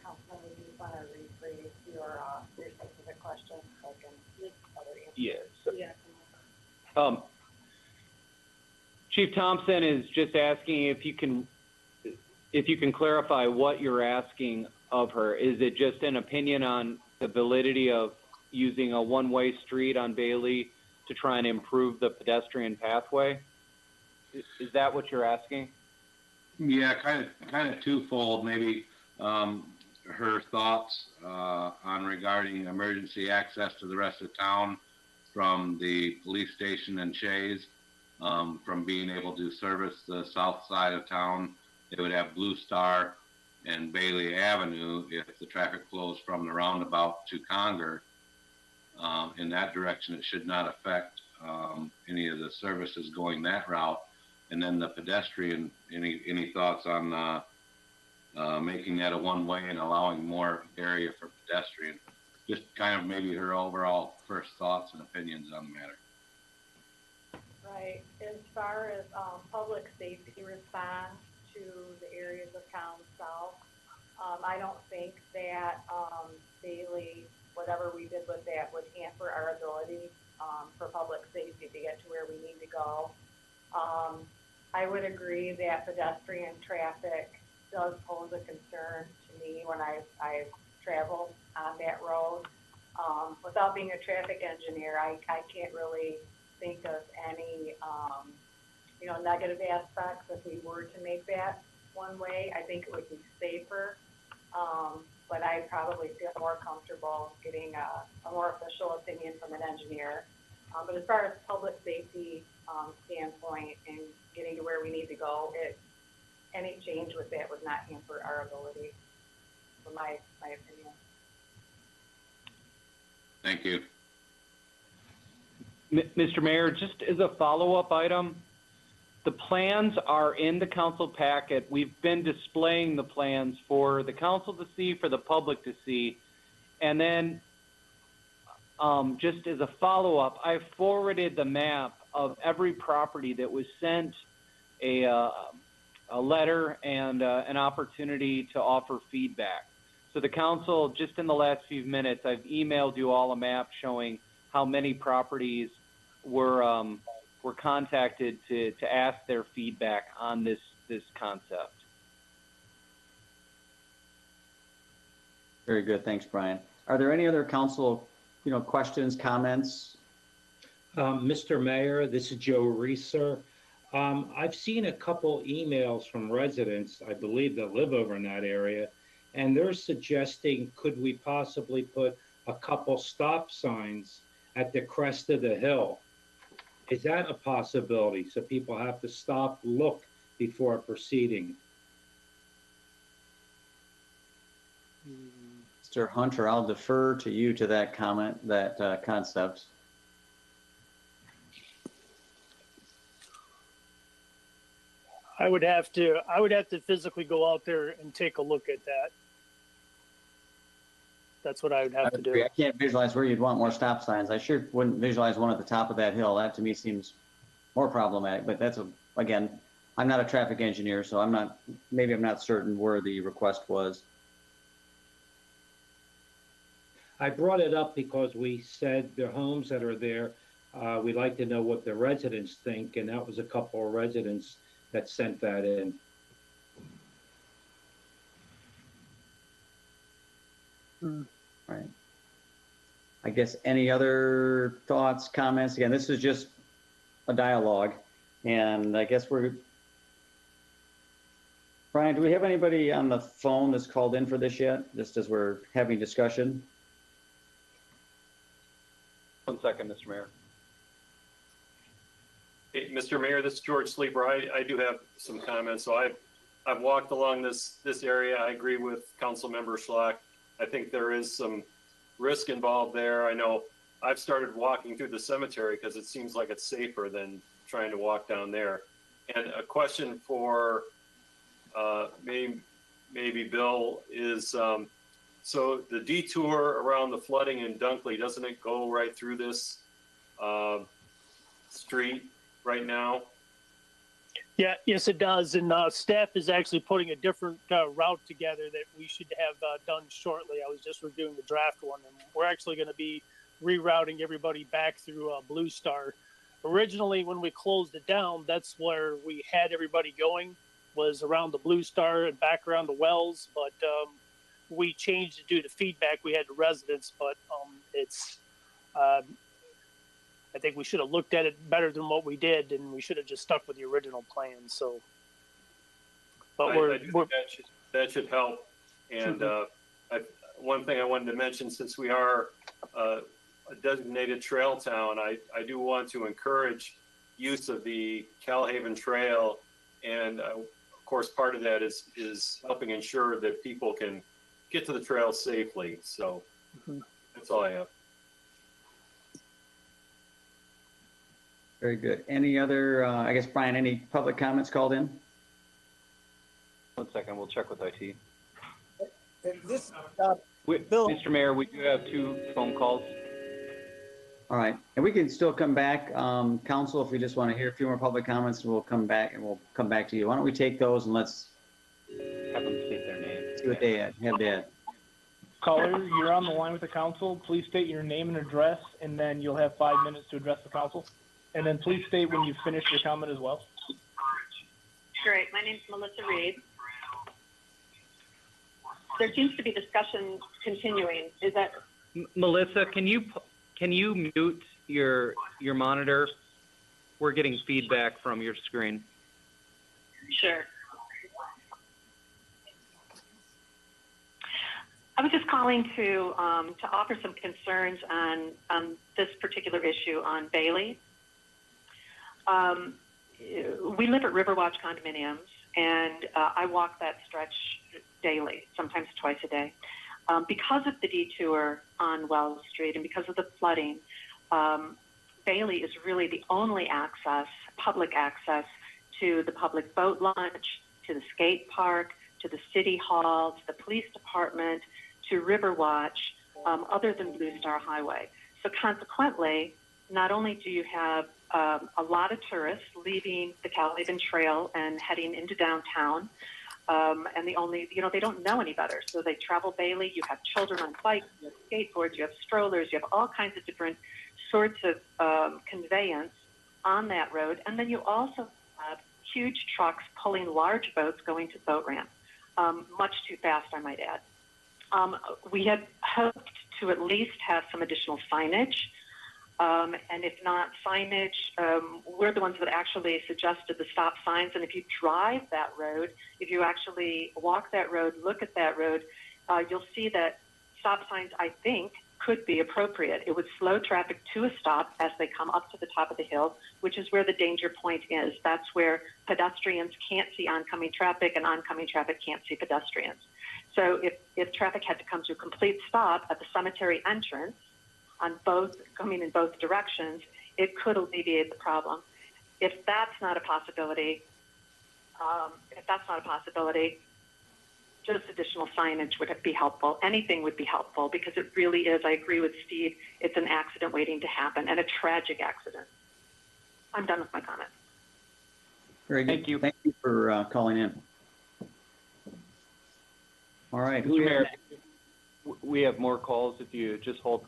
Speaker 9: Councilman, do you want to rephrase your specific question? So I can other answers?
Speaker 3: Yes.
Speaker 9: Yeah.
Speaker 3: Chief Thompson is just asking if you can clarify what you're asking of her. Is it just an opinion on the validity of using a one-way street on Bailey to try and improve the pedestrian pathway? Is that what you're asking?
Speaker 5: Yeah, kind of twofold. Maybe her thoughts on regarding emergency access to the rest of town from the police station and Shays, from being able to service the south side of town. It would have Blue Star and Bailey Avenue if the traffic flows from the roundabout to Conger. In that direction, it should not affect any of the services going that route. And then the pedestrian, any thoughts on making that a one-way and allowing more area for pedestrian? Just kind of maybe her overall first thoughts and opinions on the matter.
Speaker 9: Right. As far as public safety response to the areas of town south, I don't think that Bailey, whatever we did with that, would hamper our ability for public safety to get to where we need to go. I would agree that pedestrian traffic does pose a concern to me when I've traveled on that road. Without being a traffic engineer, I can't really think of any, negative aspects if we were to make that one way. I think it would be safer, but I probably feel more comfortable getting a more official opinion from an engineer. But as far as public safety standpoint and getting to where we need to go, any change with that would not hamper our ability, from my opinion.
Speaker 5: Thank you.
Speaker 3: Mr. Mayor, just as a follow-up item, the plans are in the council packet. We've been displaying the plans for the council to see, for the public to see. And then just as a follow-up, I forwarded the map of every property that was sent a letter and an opportunity to offer feedback. So the council, just in the last few minutes, I've emailed you all a map showing how many properties were contacted to ask their feedback on this concept.
Speaker 2: Very good. Thanks, Brian. Are there any other council, questions, comments?
Speaker 11: Mr. Mayor, this is Joe Reeser. I've seen a couple emails from residents, I believe, that live over in that area, and they're suggesting, could we possibly put a couple stop signs at the crest of the hill? Is that a possibility? So people have to stop, look before proceeding.
Speaker 2: Mr. Hunter, I'll defer to you to that comment, that concept.
Speaker 12: I would have to physically go out there and take a look at that. That's what I would have to do.
Speaker 2: I can't visualize where you'd want more stop signs. I sure wouldn't visualize one at the top of that hill. That to me seems more problematic, but that's again, I'm not a traffic engineer, so maybe I'm not certain where the request was.
Speaker 11: I brought it up because we said the homes that are there, we'd like to know what the residents think, and that was a couple of residents that sent that in.
Speaker 2: Right. I guess any other thoughts, comments? Again, this is just a dialogue, and I guess Brian, do we have anybody on the phone that's called in for this yet, just as we're having discussion?
Speaker 3: 1 second, Mr. Mayor.
Speaker 1: Hey, Mr. Mayor, this is George Sleeper. I do have some comments. So I've walked along this area. I agree with Councilmember Schlack. I think there is some risk involved there. I know I've started walking through the cemetery because it seems like it's safer than trying to walk down there. And a question for maybe Bill is, so the detour around the flooding in Dunkley, doesn't it go right through this street right now?
Speaker 12: Yeah, yes, it does. And staff is actually putting a different route together that we should have done shortly. I was just reviewing the draft one, and we're actually going to be rerouting everybody back through Blue Star. Originally, when we closed it down, that's where we had everybody going, was around the Blue Star and back around the Wells. But we changed it due to feedback we had to residents. But it's I think we should have looked at it better than what we did, and we should have just stuck with the original plan. So, but
Speaker 1: I do think that should help. And one thing I wanted to mention, since we are a designated trail town, I do want to encourage use of the Calhaven Trail, and of course, part of that is helping ensure that people can get to the trail safely. So that's all I have.
Speaker 2: Very good. Any other, I guess, Brian, any public comments called in?
Speaker 3: 1 second, we'll check with IT.
Speaker 4: This,
Speaker 3: Bill. Mr. Mayor, we do have 2 phone calls.
Speaker 2: All right. And we can still come back, council, if we just want to hear a few more public comments, we'll come back to you. Why don't we take those and let's
Speaker 3: Have them state their name.
Speaker 2: see what they have to add.
Speaker 13: Caller, you're on the line with the council. Please state your name and address, and then you'll have 5 minutes to address the council. And then please state when you've finished your comment as well.
Speaker 14: Great. My name's Melissa Reed. There seems to be discussion continuing. Is that
Speaker 3: Melissa? Can you mute your monitor? We're getting feedback from your screen.
Speaker 14: sure? I was just calling to offer some concerns on this particular issue on Bailey. We live at Riverwatch condominiums, and I walk that stretch daily, sometimes twice a day. Because of the detour on Wells Street and because of the flooding, Bailey is really the only public access to the public boat launch, to the skate park, to the city hall, to the police department, to Riverwatch, other than Blue Star Highway. So consequently, not only do you have a lot of tourists leaving the Calhaven Trail and heading into downtown, and they don't know any better. So they travel Bailey. You have children on bikes, you have skateboards, you have strollers, you have all kinds of different sorts of conveyance on that road. And then you also have huge trucks pulling large boats going to boat ramp, much too fast, I might add. We had hoped to at least have some additional signage. And if not signage, we're the ones that actually suggested the stop signs. And if you drive that road, if you actually walk that road, look at that road, you'll see that stop signs, I think, could be appropriate. It would slow traffic to a stop as they come up to the top of the hill, which is where the danger point is. That's where pedestrians can't see oncoming traffic and oncoming traffic can't see pedestrians. So if traffic had to come to a complete stop at the cemetery entrance, coming in both directions, it could alleviate the problem. If that's not a possibility, just additional signage would be helpful. Anything would be helpful because it really is, I agree with Steve, it's an accident waiting to happen and a tragic accident. I'm done with my comment.
Speaker 2: Very good.
Speaker 3: Thank you.
Speaker 2: Thank you for calling in. All right.
Speaker 3: Mr. Mayor, we have more calls if you just hold.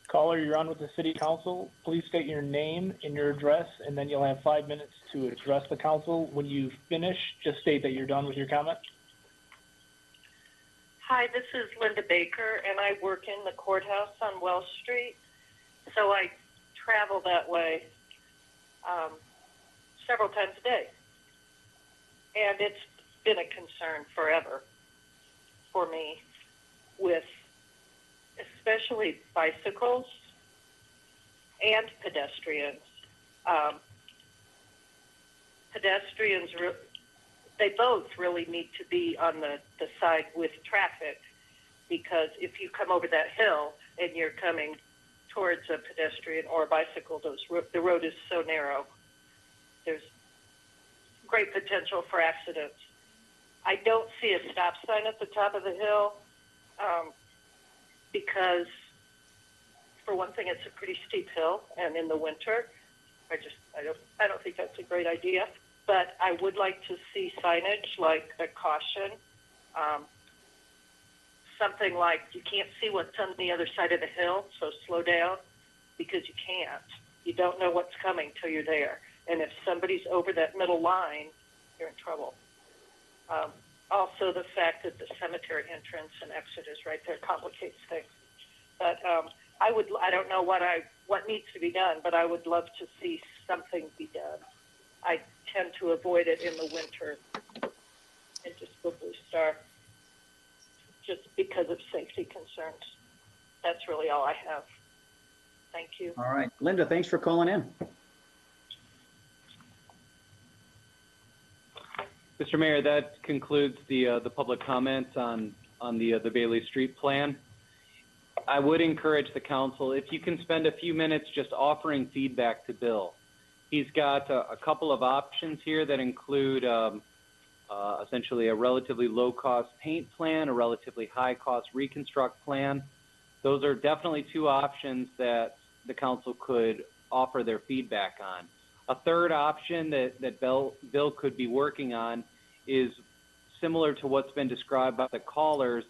Speaker 13: Caller, Caller, you're on with the city council. Please state your name and your address, and then you'll have 5 minutes to address the council. When you finish, just state that you're done with your comment.
Speaker 15: Hi, this is Linda Baker, and I work in the courthouse on Wells Street. So I travel that way several times a day. And it's been a concern forever for me with especially bicycles and pedestrians. Pedestrians, they both really need to be on the side with traffic, because if you come over that hill and you're coming towards a pedestrian or a bicycle, the road is so narrow. There's great potential for accidents. I don't see a stop sign at the top of the hill because, for one thing, it's a pretty steep hill, and in the winter, I don't think that's a great idea. But I would like to see signage like a caution, something like you can't see what's on the other side of the hill, so slow down, because you can't. You don't know what's coming till you're there. And if somebody's over that middle line, you're in trouble. Also, the fact that the cemetery entrance and exit is right there complicates things. But I don't know what needs to be done, but I would love to see something be done. I tend to avoid it in the winter and just go Blue Star just because of safety concerns. That's really all I have. Thank you.
Speaker 2: All right, Linda, thanks for calling in.
Speaker 3: Mr. Mayor, that concludes the public comments on the Bailey Street plan. I would encourage the council, if you can spend a few minutes just offering feedback to Bill. He's got a couple of options here that include essentially a relatively low-cost paint plan, a relatively high-cost reconstruct plan. Those are definitely two options that the council could offer their feedback on. A third option that Bill could be working on is similar to what's been described by the callers,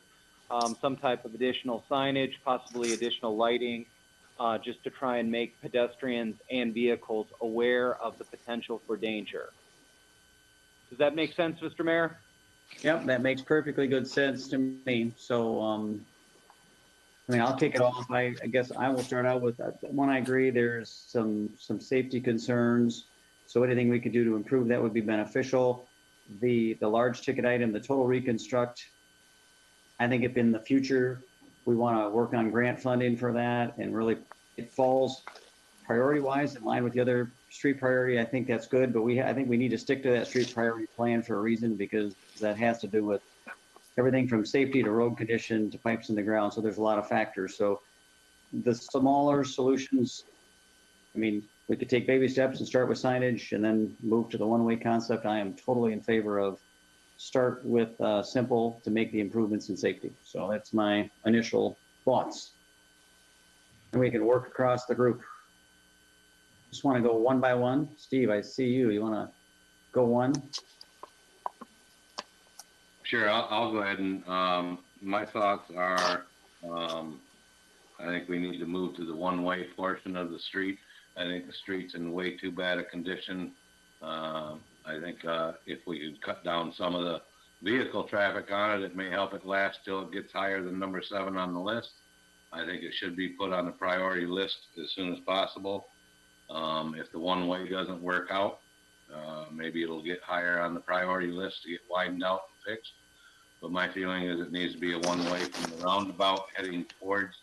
Speaker 3: some type of additional signage, possibly additional lighting, just to try and make pedestrians and vehicles aware of the potential for danger. Does that make sense, Mr. Mayor?
Speaker 2: Yep, that makes perfectly good sense to me. So, I mean, I'll kick it off. I guess I will start out with one. I agree. There's some safety concerns. So anything we could do to improve that would be beneficial. The large ticket item, the total reconstruct. I think if in the future we want to work on grant funding for that, and really it falls priority-wise in line with the other street priority, I think that's good. But I think we need to stick to that street priority plan for a reason, because that has to do with everything from safety to road condition to pipes in the ground. So there's a lot of factors. So the smaller solutions, I mean, we could take baby steps and start with signage and then move to the one-way concept. I am totally in favor of start with simple to make the improvements in safety. So that's my initial thoughts. And we can work across the group. Just want to go one by one. Steve, I see you. You want to go one?
Speaker 5: Sure, I'll go ahead and my thoughts are I think we need to move to the one-way portion of the street. I think the street's in way too bad a condition. I think if we could cut down some of the vehicle traffic on it, it may help it last till it gets higher than number 7 on the list. I think it should be put on the priority list as soon as possible. If the one-way doesn't work out, maybe it'll get higher on the priority list to get widened out and fixed. But my feeling is it needs to be a one-way from the roundabout heading towards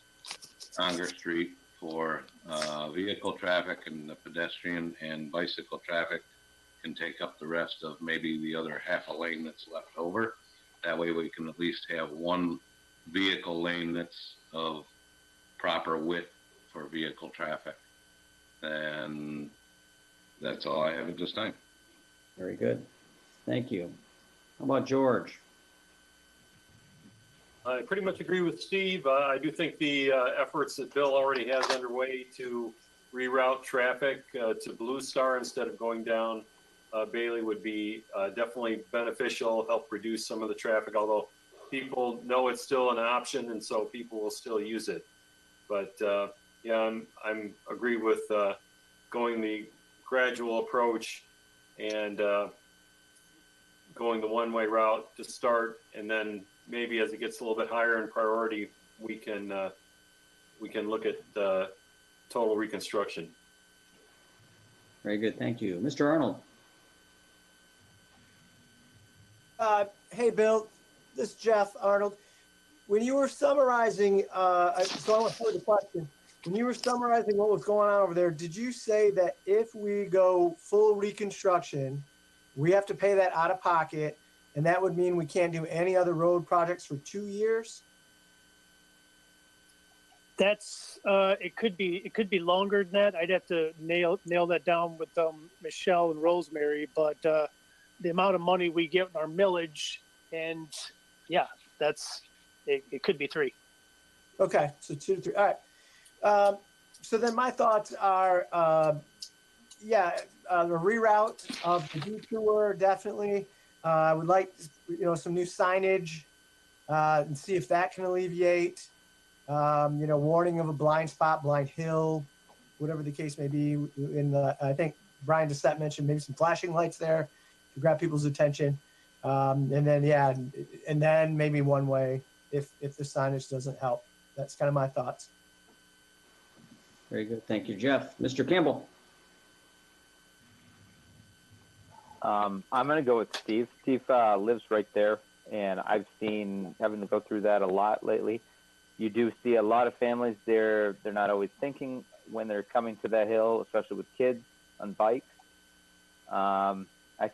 Speaker 5: Congress Street for vehicle traffic, and the pedestrian and bicycle traffic can take up the rest of maybe the other half a lane that's left over. That way we can at least have one vehicle lane that's of proper width for vehicle traffic. And that's all I have at this time.
Speaker 2: Very good. Thank you. How about George?
Speaker 1: I pretty much agree with Steve. I do think the efforts that Bill already has underway to reroute traffic to Blue Star instead of going down Bailey would be definitely beneficial, help reduce some of the traffic, although people know it's still an option and so people will still use it. But yeah, I'm agree with going the gradual approach and going the one-way route to start, and then maybe as it gets a little bit higher in priority, we can look at total reconstruction.
Speaker 2: Very good, thank you. Mr. Arnold?
Speaker 4: Hey, Bill, this is Jeff Arnold. When you were summarizing, so I want to start with the question. When you were summarizing what was going on over there, did you say that if we go full reconstruction, we have to pay that out of pocket, and that would mean we can't do any other road projects for 2 years?
Speaker 12: That's it could be longer than that. I'd have to nail that down with Michelle and Rosemary, but the amount of money we get in our millage, and yeah, that's it could be 3.
Speaker 4: Okay, so 2 to 3. All right. So then my thoughts are, the reroute of the detour, definitely. I would like, some new signage and see if that can alleviate, warning of a blind spot, blind hill, whatever the case may be. I think Brian Doucette mentioned maybe some flashing lights there to grab people's attention. And then maybe one way if the signage doesn't help. That's kind of my thoughts.
Speaker 2: Very good, thank you, Jeff. Mr. Campbell?
Speaker 7: I'm going to go with Steve. Steve lives right there, and I've seen having to go through that a lot lately. You do see a lot of families there. They're not always thinking when they're coming to that hill, especially with kids on bikes. I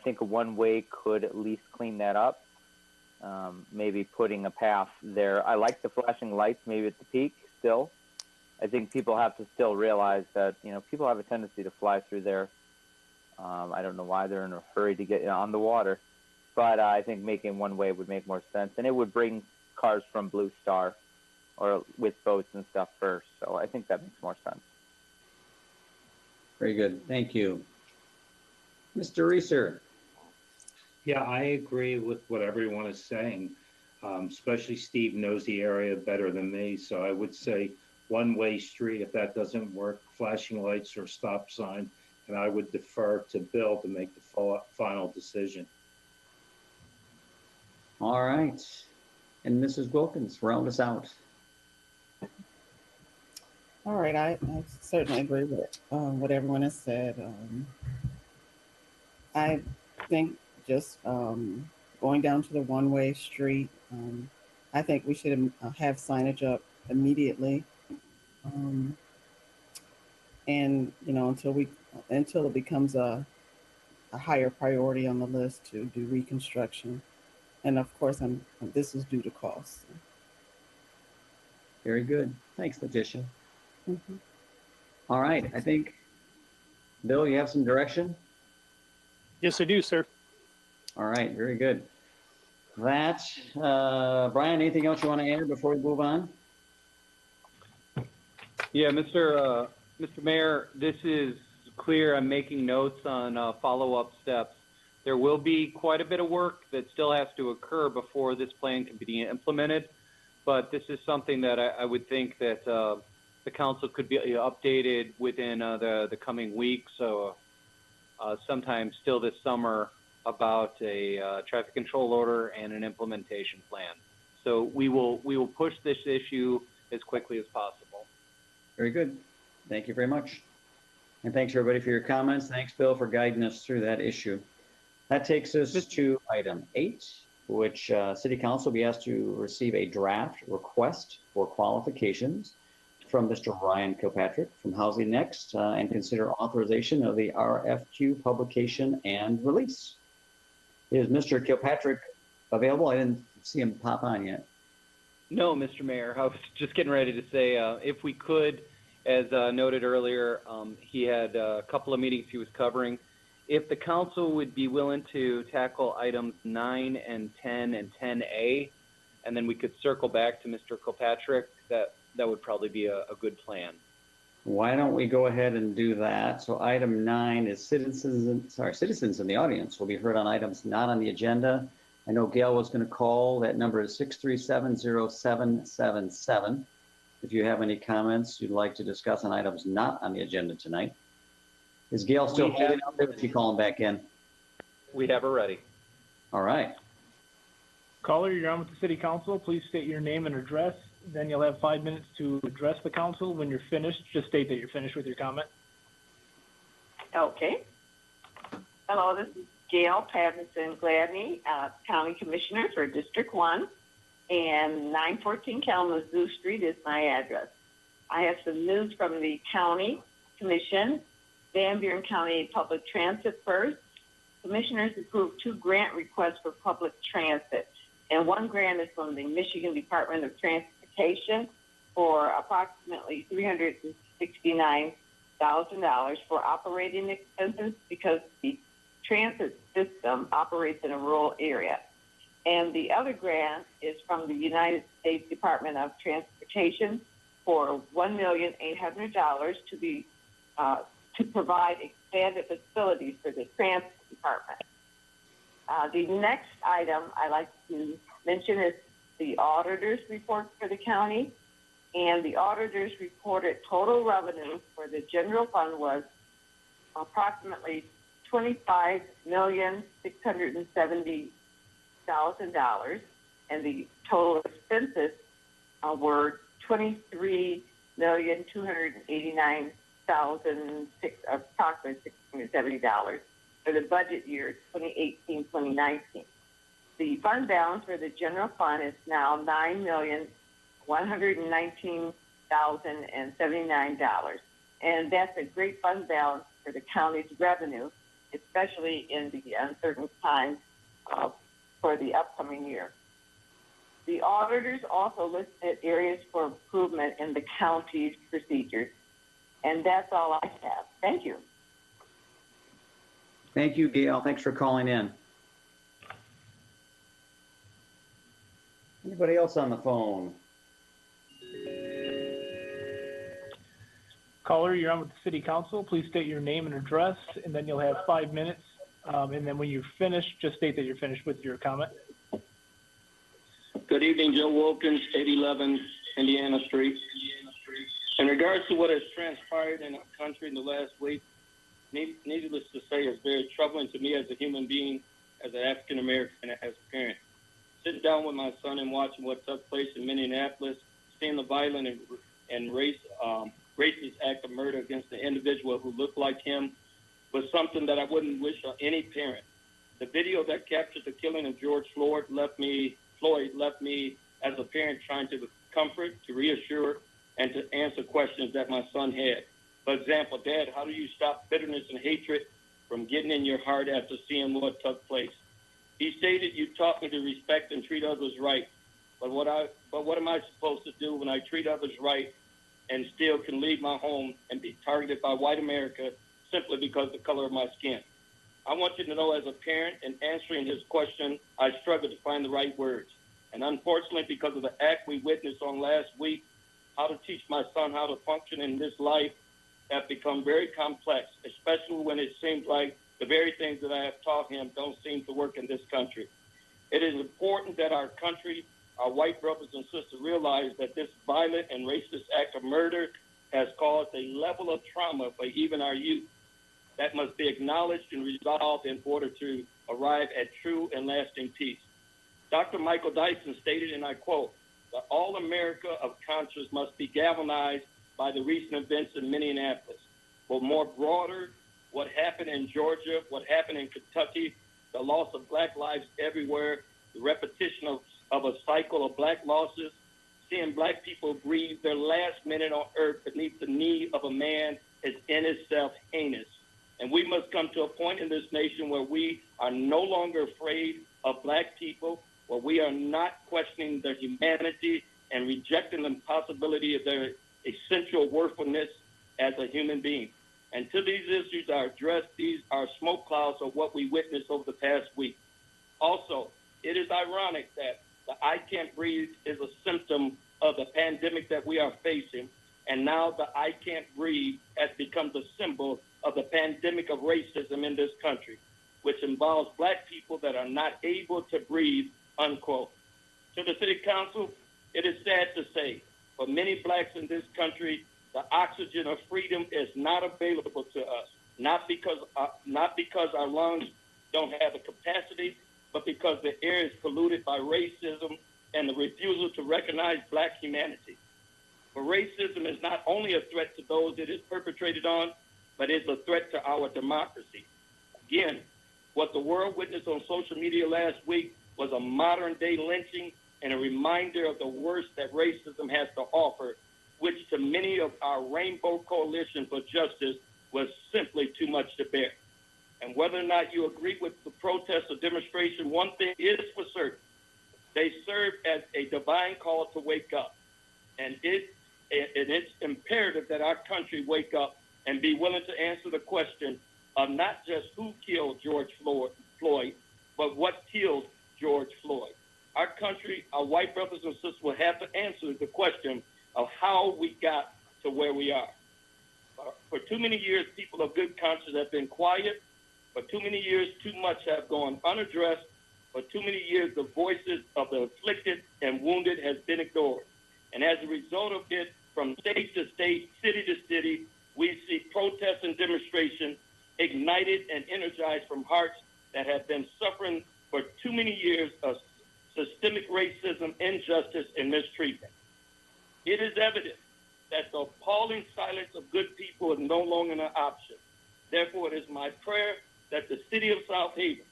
Speaker 7: think a one-way could at least clean that up. Maybe putting a path there. I like the flashing lights maybe at the peak still. I think people have to still realize that, people have a tendency to fly through there. I don't know why they're in a hurry to get on the water, but I think making one way would make more sense, and it would bring cars from Blue Star or with boats and stuff first. So I think that makes more sense.
Speaker 2: Very good, thank you. Mr. Reeser?
Speaker 11: Yeah, I agree with what everyone is saying. Especially Steve knows the area better than me. So I would say one-way street. If that doesn't work, flashing lights or stop sign. And I would defer to Bill to make the final decision.
Speaker 2: All right. And Mrs. Wilkins, round us out.
Speaker 6: All right, I certainly agree with what everyone has said. I think just going down to the one-way street, I think we should have signage up immediately. And, until it becomes a higher priority on the list to do reconstruction. And of course, this is due to cost.
Speaker 2: Very good. Thanks, Letitia.
Speaker 6: Mm-hmm.
Speaker 2: All right. I think, Bill, you have some direction?
Speaker 12: Yes, I do, sir.
Speaker 2: All right. Very good. That, Brian, anything else you want to add before we move on?
Speaker 3: Yeah, Mr. Mayor, this is clear. I'm making notes on follow-up steps. There will be quite a bit of work that still has to occur before this plan can be implemented, but this is something that I would think that the council could be updated within the coming weeks. So sometime still this summer about a traffic control order and an implementation plan. So we will push this issue as quickly as possible.
Speaker 2: Very good. Thank you very much. And thanks everybody for your comments. Thanks, Bill, for guiding us through that issue. That takes us to item 8, which City Council will be asked to receive a draft request for qualifications from Mr. Ryan Kilpatrick from Housing Next and consider authorization of the RFQ publication and release. Is Mr. Kilpatrick available? I didn't see him pop on yet.
Speaker 3: No, Mr. Mayor, I was just getting ready to say if we could, as noted earlier, he had a couple of meetings he was covering. If the council would be willing to tackle items 9 and 10 and 10A, and then we could circle back to Mr. Kilpatrick, that would probably be a good plan.
Speaker 2: Why don't we go ahead and do that? So item 9 is citizens in the audience will be heard on items not on the agenda. I know Gail was going to call. That number is 6370777. if you have any comments you'd like to discuss on items not on the agenda tonight. Is Gail still holding out there? Is she calling back in?
Speaker 3: We have her ready.
Speaker 2: All right.
Speaker 13: Caller, you're on with the city council. Please state your name and address. Then you'll have 5 minutes to address the council. When you're finished, just state that you're finished with your comment.
Speaker 16: Okay. Hello, this is Gail Patterson Gladney, County Commissioner for District 1, and 914 Kalamazoo Street is my address. I have some news from the County Commission. Van Buren County Public Transit first. Commissioners approved 2 grant requests for public transit, and 1 grant is from the Michigan Department of Transportation for approximately $369,000 for operating expenses because the transit system operates in a rural area. And the other grant is from the United States Department of Transportation for $1,800,000 to provide expanded facilities for the transit department. The next item I like to mention is the auditor's report for the county. And the auditors reported total revenue for the general fund was approximately $25,670,000, and the total expenses were $23,289,000, approximately $670 for the budget year 2018-2019. The fund balance for the general fund is now $9,119,079, and that's a great fund balance for the county's revenue, especially in the uncertain times for the upcoming year. The auditors also listed areas for improvement in the county's procedures, and that's all I have. Thank you.
Speaker 2: Thank you, Gail. Thanks for calling in. Anybody else on the phone?
Speaker 13: Caller, you're on with the city council. Please state your name and address, and then you'll have 5 minutes. And then when you're finished, just state that you're finished with your comment.
Speaker 17: Good evening, Joe Wilkins, 811 Indiana Street. In regards to what has transpired in our country in the last week, needless to say, it's very troubling to me as a human being, as an African American, as a parent. Sitting down with my son and watching what took place in Minneapolis, seeing the violent and racist act of murder against an individual who looked like him was something that I wouldn't wish on any parent. The video that captured the killing of George Floyd left me as a parent trying to comfort, to reassure, and to answer questions that my son had. For example, Dad, how do you stop bitterness and hatred from getting in your heart after seeing what took place? He stated, you taught me to respect and treat others right. But what am I supposed to do when I treat others right and still can leave my home and be targeted by white America simply because of the color of my skin? I want you to know, as a parent, in answering his question, I struggled to find the right words. And unfortunately, because of the act we witnessed on last week, how to teach my son how to function in this life have become very complex, especially when it seems like the very things that I have taught him don't seem to work in this country. It is important that our country, our white brothers and sisters, realize that this violent and racist act of murder has caused a level of trauma for even our youth that must be acknowledged and resolved in order to arrive at true and lasting peace. Dr. Michael Dyson stated, and I quote, that all America of conscience must be galvanized by the recent events in Minneapolis. But more broader, what happened in Georgia, what happened in Kentucky, the loss of black lives everywhere, the repetition of a cycle of black losses, seeing black people breathe their last minute on earth beneath the knee of a man is in itself heinous. And we must come to a point in this nation where we are no longer afraid of black people, where we are not questioning their humanity and rejecting the possibility of their essential worthfulness as a human being. And to these issues I address, these are smoke clouds of what we witnessed over the past week. Also, it is ironic that the I can't breathe is a symptom of the pandemic that we are facing, and now the I can't breathe has become the symbol of the pandemic of racism in this country, which involves black people that are not able to breathe, unquote. To the city council, it is sad to say For many blacks in this country, the oxygen of freedom is not available to us, not because our lungs don't have the capacity, but because the air is polluted by racism and the refusal to recognize black humanity. For racism is not only a threat to those it is perpetrated on, but is a threat to our democracy. Again, what the world witnessed on social media last week was a modern-day lynching and a reminder of the worst that racism has to offer, which to many of our Rainbow Coalition for Justice was simply too much to bear. And whether or not you agree with the protest or demonstration, one thing is for certain. They serve as a divine call to wake up. And it's imperative that our country wake up and be willing to answer the question of not just who killed George Floyd, but what killed George Floyd. Our country, our white brothers and sisters will have to answer the question of how we got to where we are. For too many years, people of good conscience have been quiet. For too many years, too much have gone unaddressed. For too many years, the voices of the afflicted and wounded has been ignored. And as a result of it, from state to state, city to city, we see protests and demonstrations ignited and energized from hearts that have been suffering for too many years of systemic racism, injustice, and mistreatment. It is evident that the appalling silence of good people is no longer an option. Therefore, it is my prayer that the city of South Haven,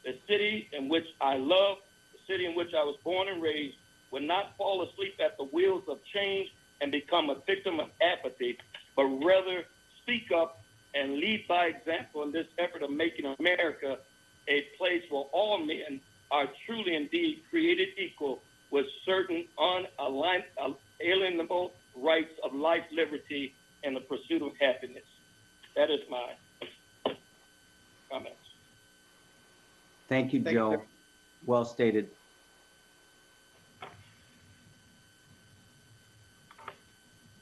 Speaker 17: the city in which I love, the city in which I was born and raised, will not fall asleep at the wheels of change and become a victim of apathy, but rather speak up and lead by example in this effort of making America a place where all men are truly indeed created equal with certain unalienable rights of life, liberty, and the pursuit of happiness. That is my comments.
Speaker 2: Thank you, Joe.
Speaker 3: sir.
Speaker 2: Well stated.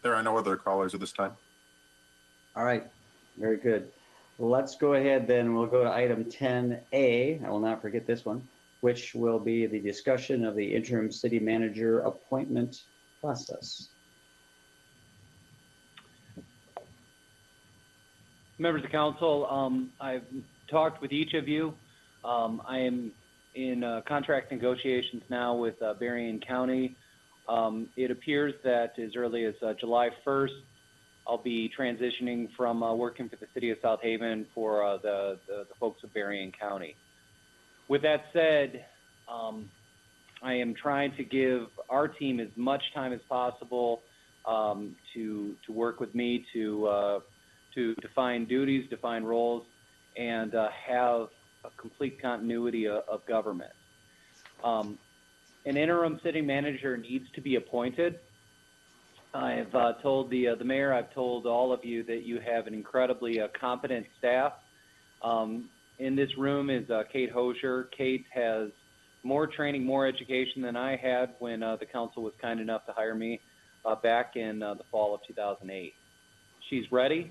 Speaker 10: There are no other callers at this time.
Speaker 2: All right, very good. Let's go ahead then. We'll go to item 10A. I will not forget this one, which will be the discussion of the interim city manager appointment process.
Speaker 3: Members of council, I've talked with each of you. I am in contract negotiations now with Berrien County. It appears that as early as July 1st, I'll be transitioning from working for the city of South Haven for the folks of Berrien County. With that said, I am trying to give our team as much time as possible to work with me to define duties, define roles, and have a complete continuity of government. An interim city manager needs to be appointed. I've told the mayor, I've told all of you that you have an incredibly competent staff. In this room is Kate Hosier. Kate has more training, more education than I had when the council was kind enough to hire me back in the fall of 2008. She's ready.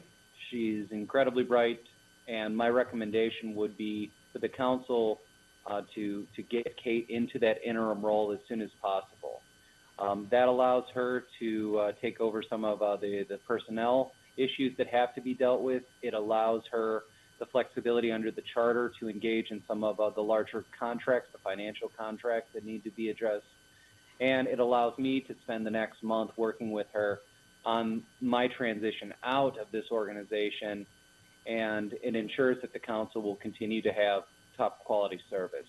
Speaker 3: She's incredibly bright, and my recommendation would be for the council to get Kate into that interim role as soon as possible. That allows her to take over some of the personnel issues that have to be dealt with. It allows her the flexibility under the charter to engage in some of the larger contracts, the financial contracts that need to be addressed. And it allows me to spend the next month working with her on my transition out of this organization, and it ensures that the council will continue to have top quality service.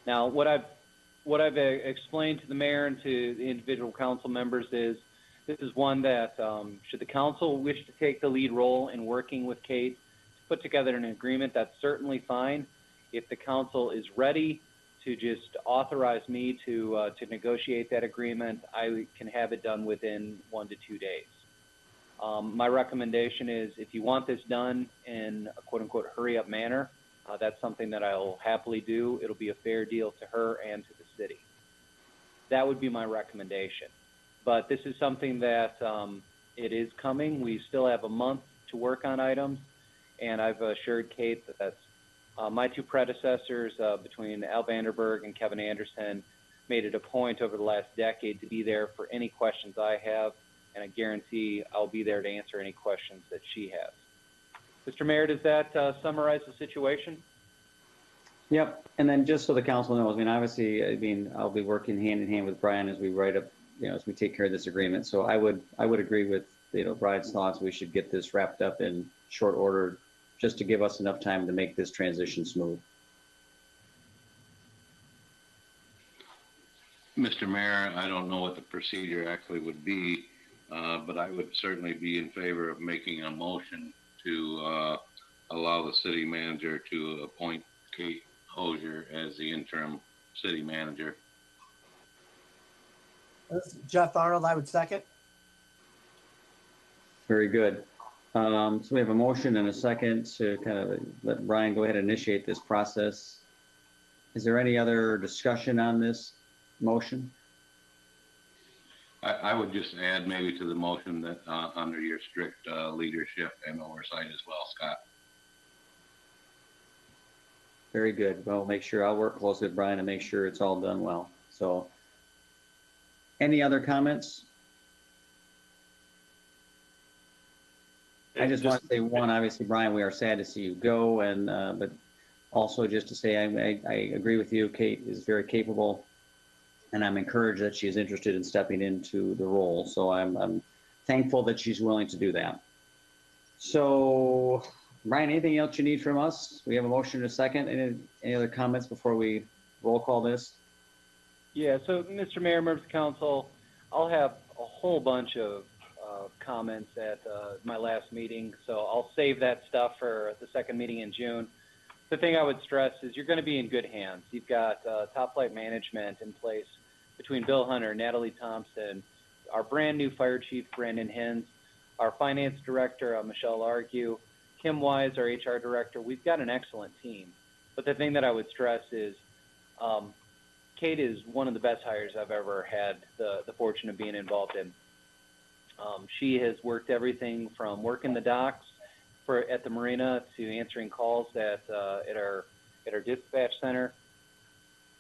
Speaker 3: Now, what I've explained to the mayor and to the individual council members is this is one that should the council wish to take the lead role in working with Kate to put together an agreement, that's certainly fine. If the council is ready to just authorize me to negotiate that agreement, I can have it done within 1 to 2 days. My recommendation is if you want this done in a quote-unquote hurry-up manner, that's something that I'll happily do. It'll be a fair deal to her and to the city. That would be my recommendation. But this is something that it is coming. We still have a month to work on items, and I've assured Kate that that's my two predecessors between Al Vanderberg and Kevin Anderson made it a point over the last decade to be there for any questions I have, and I guarantee I'll be there to answer any questions that she has. Mr. Mayor, does that summarize the situation?
Speaker 2: Yep. And then just so the council knows, I mean, obviously, I mean, I'll be working hand in hand with Brian as we write up, you know, as we take care of this agreement. So I would agree with, you know, Brian's thoughts. We should get this wrapped up in short order just to give us enough time to make this transition smooth.
Speaker 5: Mr. Mayor, I don't know what the procedure actually would be, but I would certainly be in favor of making a motion to allow the city manager to appoint Kate Hosier as the interim city manager.
Speaker 4: This is Jeff Arnold, I would second.
Speaker 2: Very good. So we have a motion and a second to kind of let Brian go ahead and initiate this process. Is there any other discussion on this motion?
Speaker 5: I would just add maybe to the motion that under your strict leadership and oversight as well, Scott.
Speaker 2: Very good. Well, make sure I'll work closely with Brian and make sure it's all done well. So any other comments? I just want to say one, obviously, Brian, we are sad to see you go, and but also just to say I agree with you. Kate is very capable, and I'm encouraged that she is interested in stepping into the role. So I'm thankful that she's willing to do that. So, Brian, anything else you need from us? We have a motion and a second. Any other comments before we roll call this?
Speaker 3: Yeah, so Mr. Mayor, members of council, I'll have a whole bunch of comments at my last meeting, so I'll save that stuff for the second meeting in June. The thing I would stress is you're going to be in good hands. You've got Top Flight management in place between Bill Hunter, Natalie Thompson, our brand new fire chief, Brandon Hins, our finance director, Michelle Argue, Kim Wise, our HR director. We've got an excellent team. But the thing that I would stress is Kate is one of the best hires I've ever had the fortune of being involved in. She has worked everything from working the docks at the marina to answering calls at our dispatch center.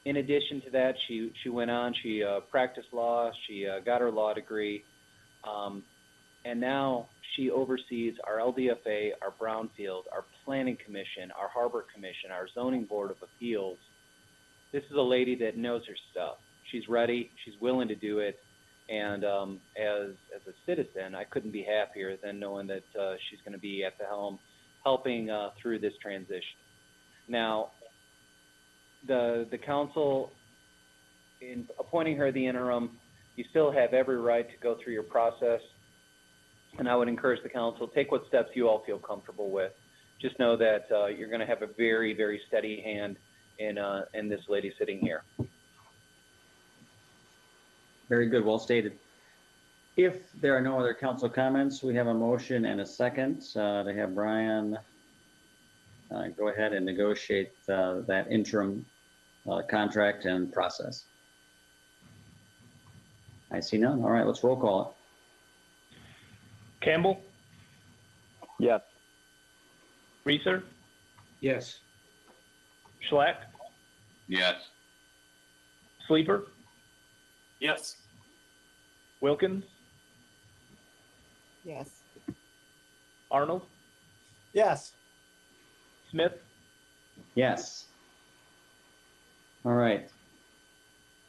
Speaker 3: In addition to that, she went on, she practiced law, she got her law degree, and now she oversees our LDFA, our Brownfield, our Planning Commission, our Harbor Commission, our Zoning Board of Appeals. This is a lady that knows her stuff. She's ready, she's willing to do it, and as a citizen, I couldn't be happier than knowing that she's going to be at the helm helping through this transition. Now, the council, in appointing her the interim, you still have every right to go through your process, and I would encourage the council, take what steps you all feel comfortable with. Just know that you're going to have a very, very steady hand in this lady sitting here.
Speaker 2: Very good, well stated. If there are no other council comments, we have a motion and a second to have Brian go ahead and negotiate that interim contract and process. I see none. All right, let's roll call it.
Speaker 13: Campbell?
Speaker 7: Yes.
Speaker 13: Reeser?
Speaker 11: Yes.
Speaker 13: Schlack?
Speaker 5: Yes.
Speaker 13: Sleeper?
Speaker 1: Yes.
Speaker 13: Wilkins?
Speaker 6: Yes.
Speaker 13: Arnold?
Speaker 4: Yes.
Speaker 13: Smith?
Speaker 2: Yes. All right.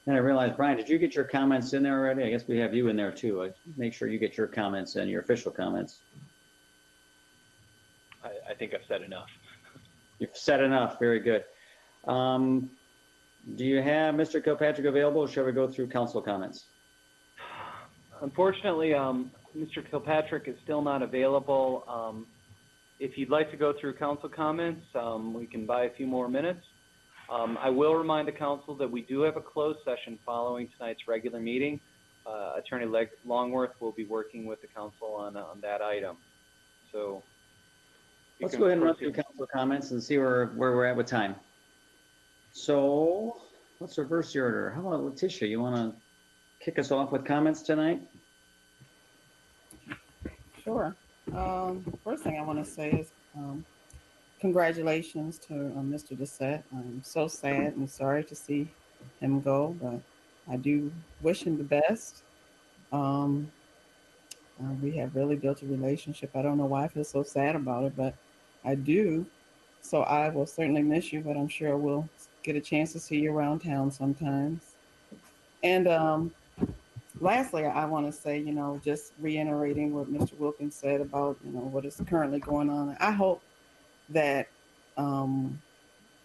Speaker 2: And I realized, Brian, did you get your comments in there already? I guess we have you in there too. Make sure you get your comments in, your official comments.
Speaker 3: I think I've said enough.
Speaker 2: You've said enough. Very good. Do you have Mr. Kilpatrick available, or shall we go through council comments?
Speaker 3: Unfortunately, Mr. Kilpatrick is still not available. If you'd like to go through council comments, we can buy a few more minutes. I will remind the council that we do have a closed session following tonight's regular meeting. Attorney Longworth will be working with the council on that item. So
Speaker 2: let's go ahead and run through council comments and see where we're at with time. So let's reverse the order. How about Letitia? You want to kick us off with comments tonight?
Speaker 6: Sure. First thing I want to say is congratulations to Mr. Doucette. I'm so sad and sorry to see him go, but I do wish him the best. Um, we have really built a relationship. I don't know why I feel so sad about it, but I do. So I will certainly miss you, but I'm sure we'll get a chance to see you around town sometimes. And lastly, I want to say, just reiterating what Mr. Wilkins said about, what is currently going on. I hope that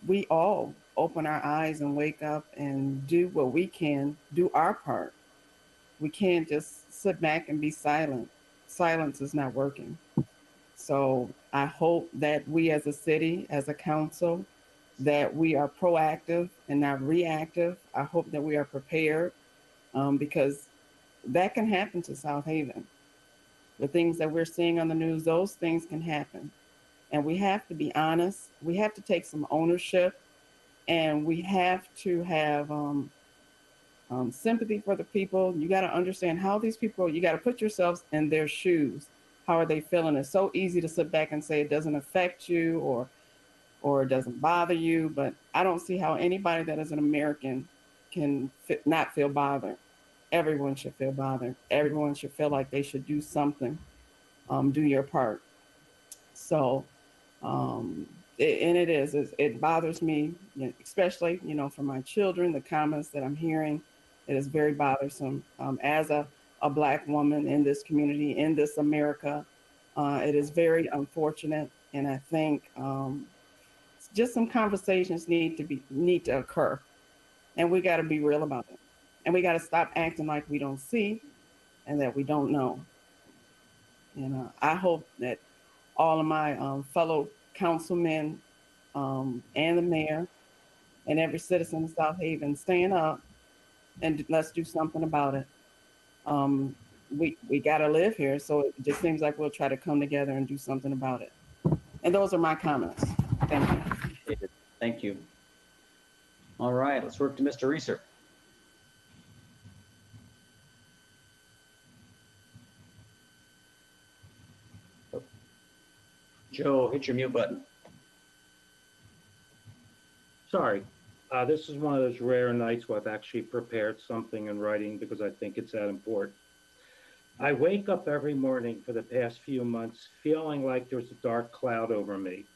Speaker 6: we all open our eyes and wake up and do what we can, do our part. We can't just sit back and be silent. Silence is not working. So I hope that we as a city, as a council, that we are proactive and not reactive. I hope that we are prepared because that can happen to South Haven. The things that we're seeing on the news, those things can happen. And we have to be honest. We have to take some ownership, and we have to have sympathy for the people. You got to understand how these people, you got to put yourselves in their shoes. How are they feeling? It's so easy to sit back and say it doesn't affect you or it doesn't bother you, but I don't see how anybody that is an American can not feel bothered. Everyone should feel bothered. Everyone should feel like they should do something, do your part. So, it bothers me, especially, for my children, the comments that I'm hearing, it is very bothersome. As a Black woman in this community, in this America, it is very unfortunate. And I think just some conversations need to occur, and we got to be real about it. And we got to stop acting like we don't see and that we don't know. And I hope that all of my fellow councilmen and the mayor and every citizen of South Haven stand up and let's do something about it. We got to live here, so it just seems like we'll try to come together and do something about it. And those are my comments. Thank you.
Speaker 2: Thank you. All right, let's work to Mr. Reeser. Joe, hit your mute button.
Speaker 11: Sorry. This is one of those rare nights where I've actually prepared something in writing because I think it's that important. I wake up every morning for the past few months feeling like there's a dark cloud over me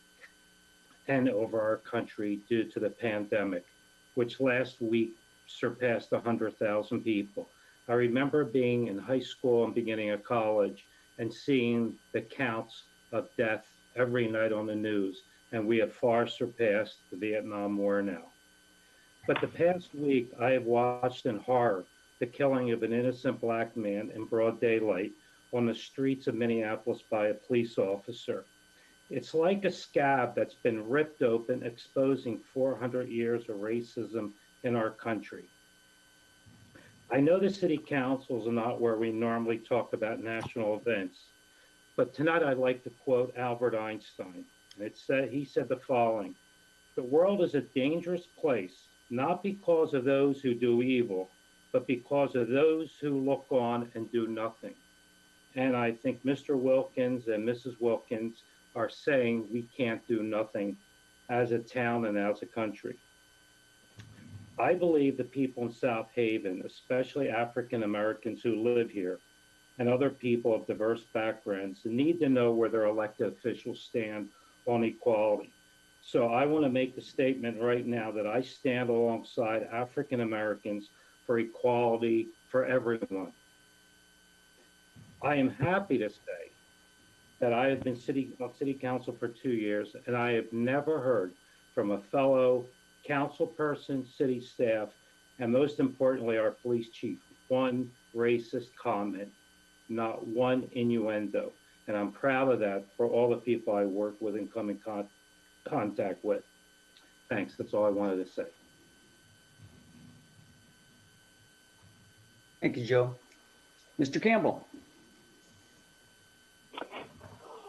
Speaker 11: and over our country due to the pandemic, which last week surpassed 100,000 people. I remember being in high school and beginning of college and seeing the counts of death every night on the news, and we have far surpassed the Vietnam War now. But the past week, I have watched in horror the killing of an innocent Black man in broad daylight on the streets of Minneapolis by a police officer. It's like a scab that's been ripped open, exposing 400 years of racism in our country. I know the city councils are not where we normally talk about national events, but tonight I'd like to quote Albert Einstein. He said the following: "The world is a dangerous place, not because of those who do evil, but because of those who look on and do nothing." And I think Mr. Wilkins and Mrs. Wilkins are saying we can't do nothing as a town and as a country. I believe the people in South Haven, especially African Americans who live here, and other people of diverse backgrounds, need to know where their elected officials stand on equality. So I want to make the statement right now that I stand alongside African Americans for equality for everyone. I am happy to say that I have been on city council for 2 years, and I have never heard from a fellow council person, city staff, and most importantly, our police chief, one racist comment, not one innuendo. And I'm proud of that for all the people I work with and come in contact with. Thanks, that's all I wanted to say.
Speaker 2: Thank you, Joe. Mr. Campbell.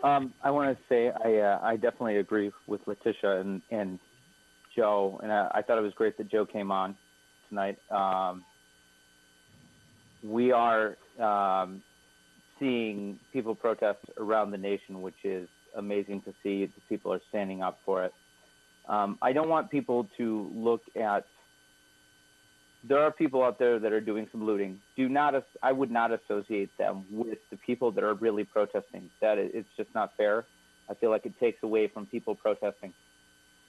Speaker 7: I want to say I definitely agree with Letitia and Joe, and I thought it was great that Joe came on tonight. We are seeing people protest around the nation, which is amazing to see. The people are standing up for it. I don't want people to look at there are people out there that are doing some looting. I would not associate them with the people that are really protesting. It's just not fair. I feel like it takes away from people protesting.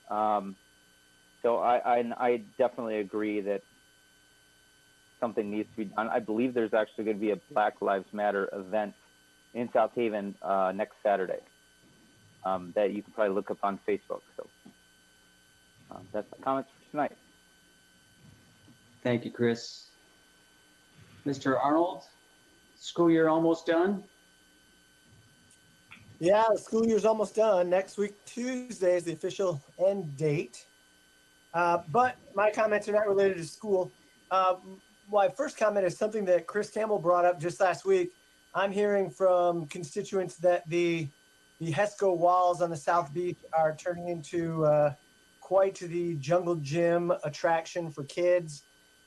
Speaker 7: So I definitely agree that something needs to be done. I believe there's actually going to be a Black Lives Matter event in South Haven next Saturday that you can probably look up on Facebook. So that's my comments for tonight.
Speaker 2: Thank you, Chris. Mr. Arnold, school year almost done?
Speaker 4: Yeah, the school year's almost done. Next week, Tuesday, is the official end date. But my comments are not related to school. My first comment is something that Chris Campbell brought up just last week. I'm hearing from constituents that the HESCO walls on the South Beach are turning into quite the jungle gym attraction for kids.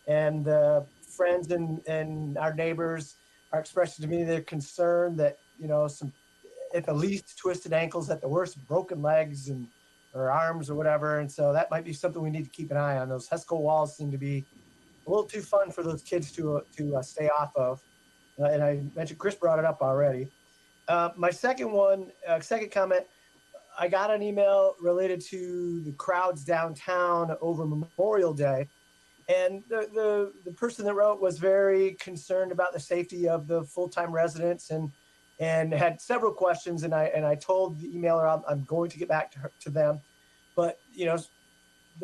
Speaker 4: And friends and our neighbors are expressing to me their concern that, some, at the least, twisted ankles, at the worst, broken legs or arms or whatever. And so that might be something we need to keep an eye on. Those HESCO walls seem to be a little too fun for those kids to stay off of. And I mentioned Chris brought it up already. My second comment, I got an email related to the crowds downtown over Memorial Day. And the person that wrote was very concerned about the safety of the full-time residents and had several questions. And I told the emailer I'm going to get back to them. But,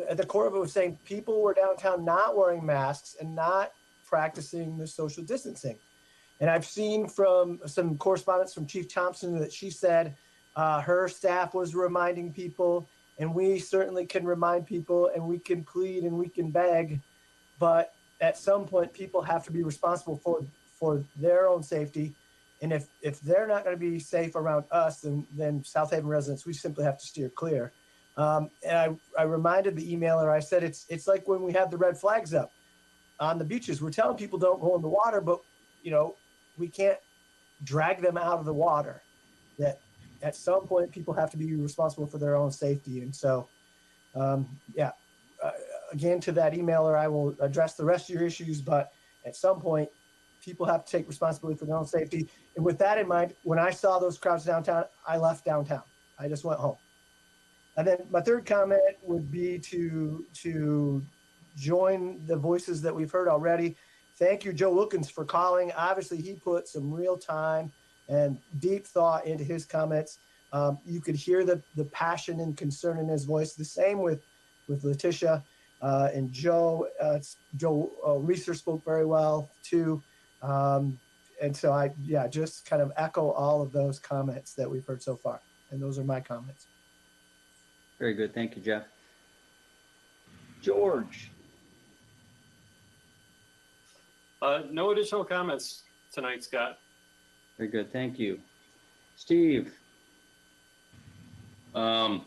Speaker 4: at the core of it was saying people were downtown not wearing masks and not practicing the social distancing. And I've seen from some correspondence from Chief Thompson that she said her staff was reminding people, and we certainly can remind people and we can plead and we can beg. But at some point, people have to be responsible for their own safety. And if they're not going to be safe around us, then South Haven residents, we simply have to steer clear. And I reminded the emailer, I said, it's like when we have the red flags up on the beaches. We're telling people don't go in the water, but, we can't drag them out of the water. That at some point, people have to be responsible for their own safety. And so, again, to that emailer, I will address the rest of your issues, but at some point, people have to take responsibility for their own safety. And with that in mind, when I saw those crowds downtown, I left downtown. I just went home. And then my third comment would be to join the voices that we've heard already. Thank you, Joe Wilkins, for calling. Obviously, he put some real time and deep thought into his comments. You could hear the passion and concern in his voice. The same with Letitia and Joe. Joe Reeser spoke very well too. And so I just kind of echo all of those comments that we've heard so far. And those are my comments.
Speaker 2: Very good. Thank you, Jeff. George.
Speaker 1: No additional comments tonight, Scott.
Speaker 2: Very good. Thank you. Steve.
Speaker 5: I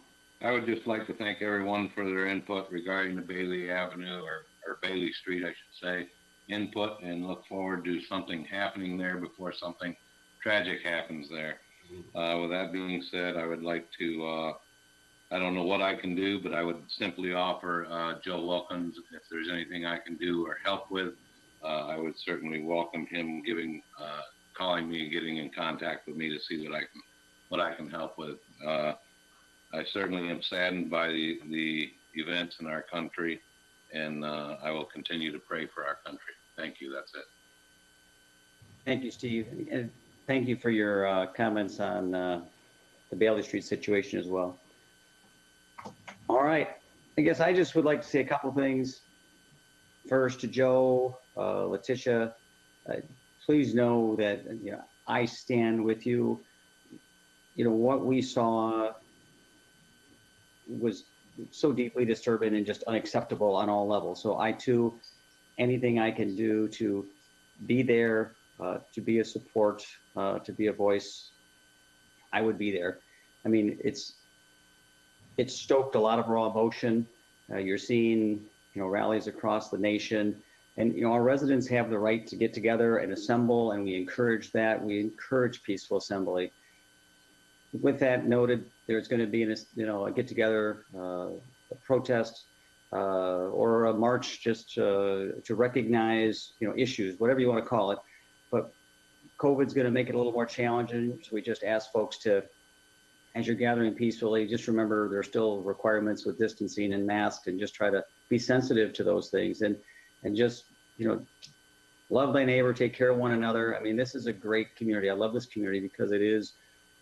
Speaker 5: would just like to thank everyone for their input regarding the Bailey Avenue or Bailey Street, I should say, input, and look forward to something happening there before something tragic happens there. With that being said, I would like to, I don't know what I can do, but I would simply offer Joe Wilkins, if there's anything I can do or help with, I would certainly welcome him calling me and getting in contact with me to see what I can help with. I certainly am saddened by the events in our country, and I will continue to pray for our country. Thank you. That's it.
Speaker 2: Thank you, Steve. And thank you for your comments on the Bailey Street situation as well. All right. I guess I just would like to say a couple things. First, to Joe, Letitia, please know that I stand with you. What we saw was so deeply disturbing and just unacceptable on all levels. So I too, anything I can do to be there, to be a support, to be a voice, I would be there. I mean, it's stoked a lot of raw emotion. You're seeing, rallies across the nation, and our residents have the right to get together and assemble, and we encourage that. We encourage peaceful assembly. With that noted, there's going to be a get together, a protest or a march just to recognize, issues, whatever you want to call it. But COVID's going to make it a little more challenging. So we just ask folks to, as you're gathering peacefully, just remember there's still requirements with distancing and masks, and just try to be sensitive to those things, and just, love thy neighbor, take care of one another. I mean, this is a great community. I love this community because it is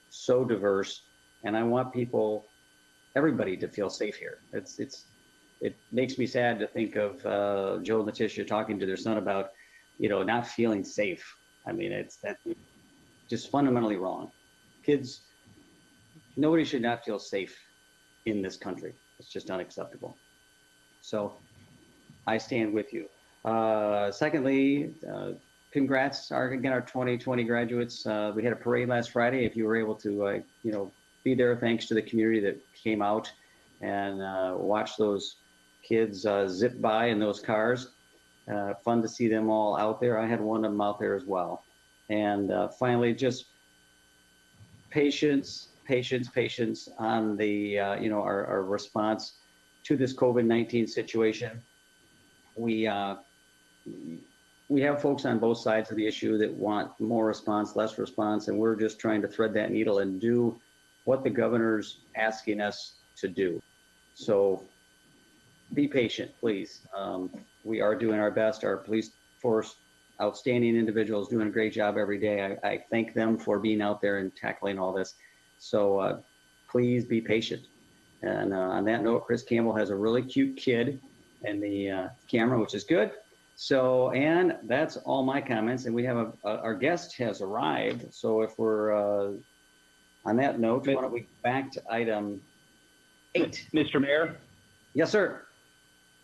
Speaker 2: so diverse, and I want everybody to feel safe here. It makes me sad to think of Joe and Letitia talking to their son about, not feeling safe. I mean, that's just fundamentally wrong. Kids, nobody should not feel safe in this country. It's just unacceptable. So I stand with you. Secondly, congrats, our 2020 graduates. We had a parade last Friday. If you were able to, be there, thanks to the community that came out and watch those kids zip by in those cars. Fun to see them all out there. I had one of them out there as well. And finally, just patience on the, our response to this COVID-19 situation. We have folks on both sides of the issue that want more response, less response, and we're just trying to thread that needle and do what the governor's asking us to do. So be patient, please. We are doing our best. Our police force, outstanding individuals, doing a great job every day. I thank them for being out there and tackling all this. So please be patient. And on that note, Chris Campbell has a really cute kid in the camera, which is good. So, and that's all my comments. And we have our guest has arrived. So if we're on that note, why don't we back to item 8?
Speaker 3: Mr. Mayor?
Speaker 2: Yes, sir.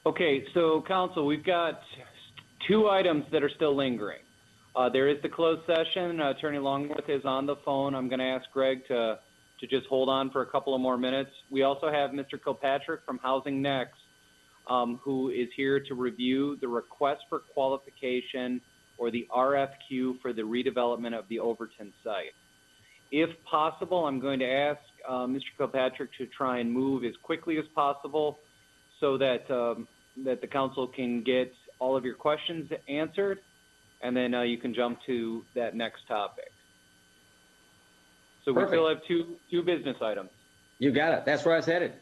Speaker 3: Okay, so council, we've got 2 items that are still lingering. There is the closed session. Attorney Longworth is on the phone. I'm going to ask Greg to just hold on for a couple of more minutes. We also have Mr. Kilpatrick from Housing Next, who is here to review the request for qualification, or the RFQ, for the redevelopment of the Overton site. If possible, I'm going to ask Mr. Kilpatrick to try and move as quickly as possible so that that the council can get all of your questions answered, and then you can jump to that next topic. So
Speaker 2: Perfect.
Speaker 3: We still have two business items.
Speaker 2: You got it. That's where I was headed.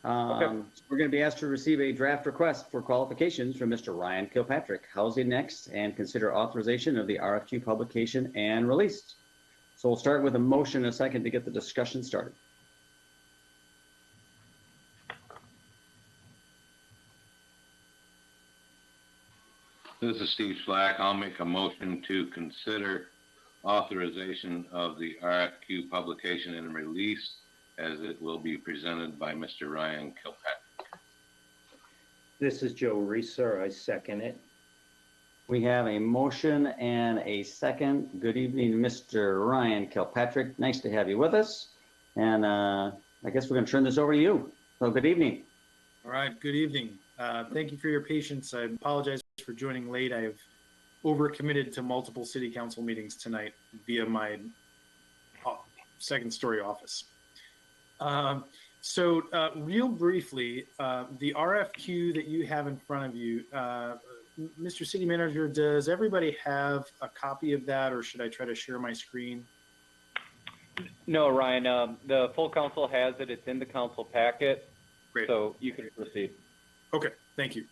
Speaker 3: Okay.
Speaker 2: So we're going to be asked to receive a draft request for qualifications from Mr. Ryan Kilpatrick, Housing Next, and consider authorization of the RFQ publication and release. So we'll start with a motion in a second to get the discussion started.
Speaker 5: This is Steve Slack. I'll make a motion to consider authorization of the RFQ publication and release, as it will be presented by Mr. Ryan Kilpatrick.
Speaker 11: This is Joe Reeser. I second it.
Speaker 2: We have a motion and a second. Good evening, Mr. Ryan Kilpatrick. Nice to have you with us. And I guess we're going to turn this over to you. So good evening.
Speaker 18: All right. Good evening. Thank you for your patience. I apologize for joining late. I have overcommitted to multiple city council meetings tonight via my second story office. So real briefly, the RFQ that you have in front of you, Mr. City Manager, does everybody have a copy of that, or should I try to share my screen?
Speaker 3: No, Ryan, the full council has it. It's in the council packet.
Speaker 18: Great.
Speaker 3: So you can proceed.
Speaker 18: Okay, thank you.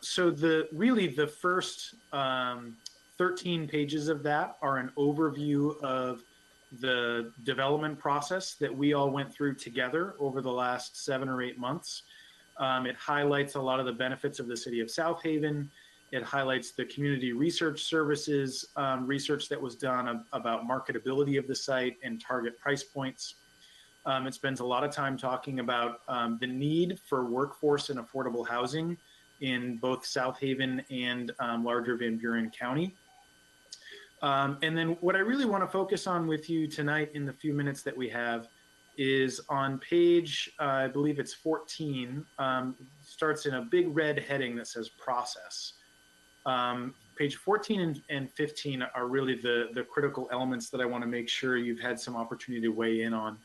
Speaker 18: So the first 13 pages of that are an overview of the development process that we all went through together over the last 7 or 8 months. It highlights a lot of the benefits of the city of South Haven. It highlights the community research services research that was done about marketability of the site and target price points. It spends a lot of time talking about the need for workforce and affordable housing in both South Haven and larger Van Buren County. And then what I really want to focus on with you tonight in the few minutes that we have is on page, I believe it's 14, starts in a big red heading that says process. Page 14 and 15 are really the critical elements that I want to make sure you've had some opportunity to weigh in on.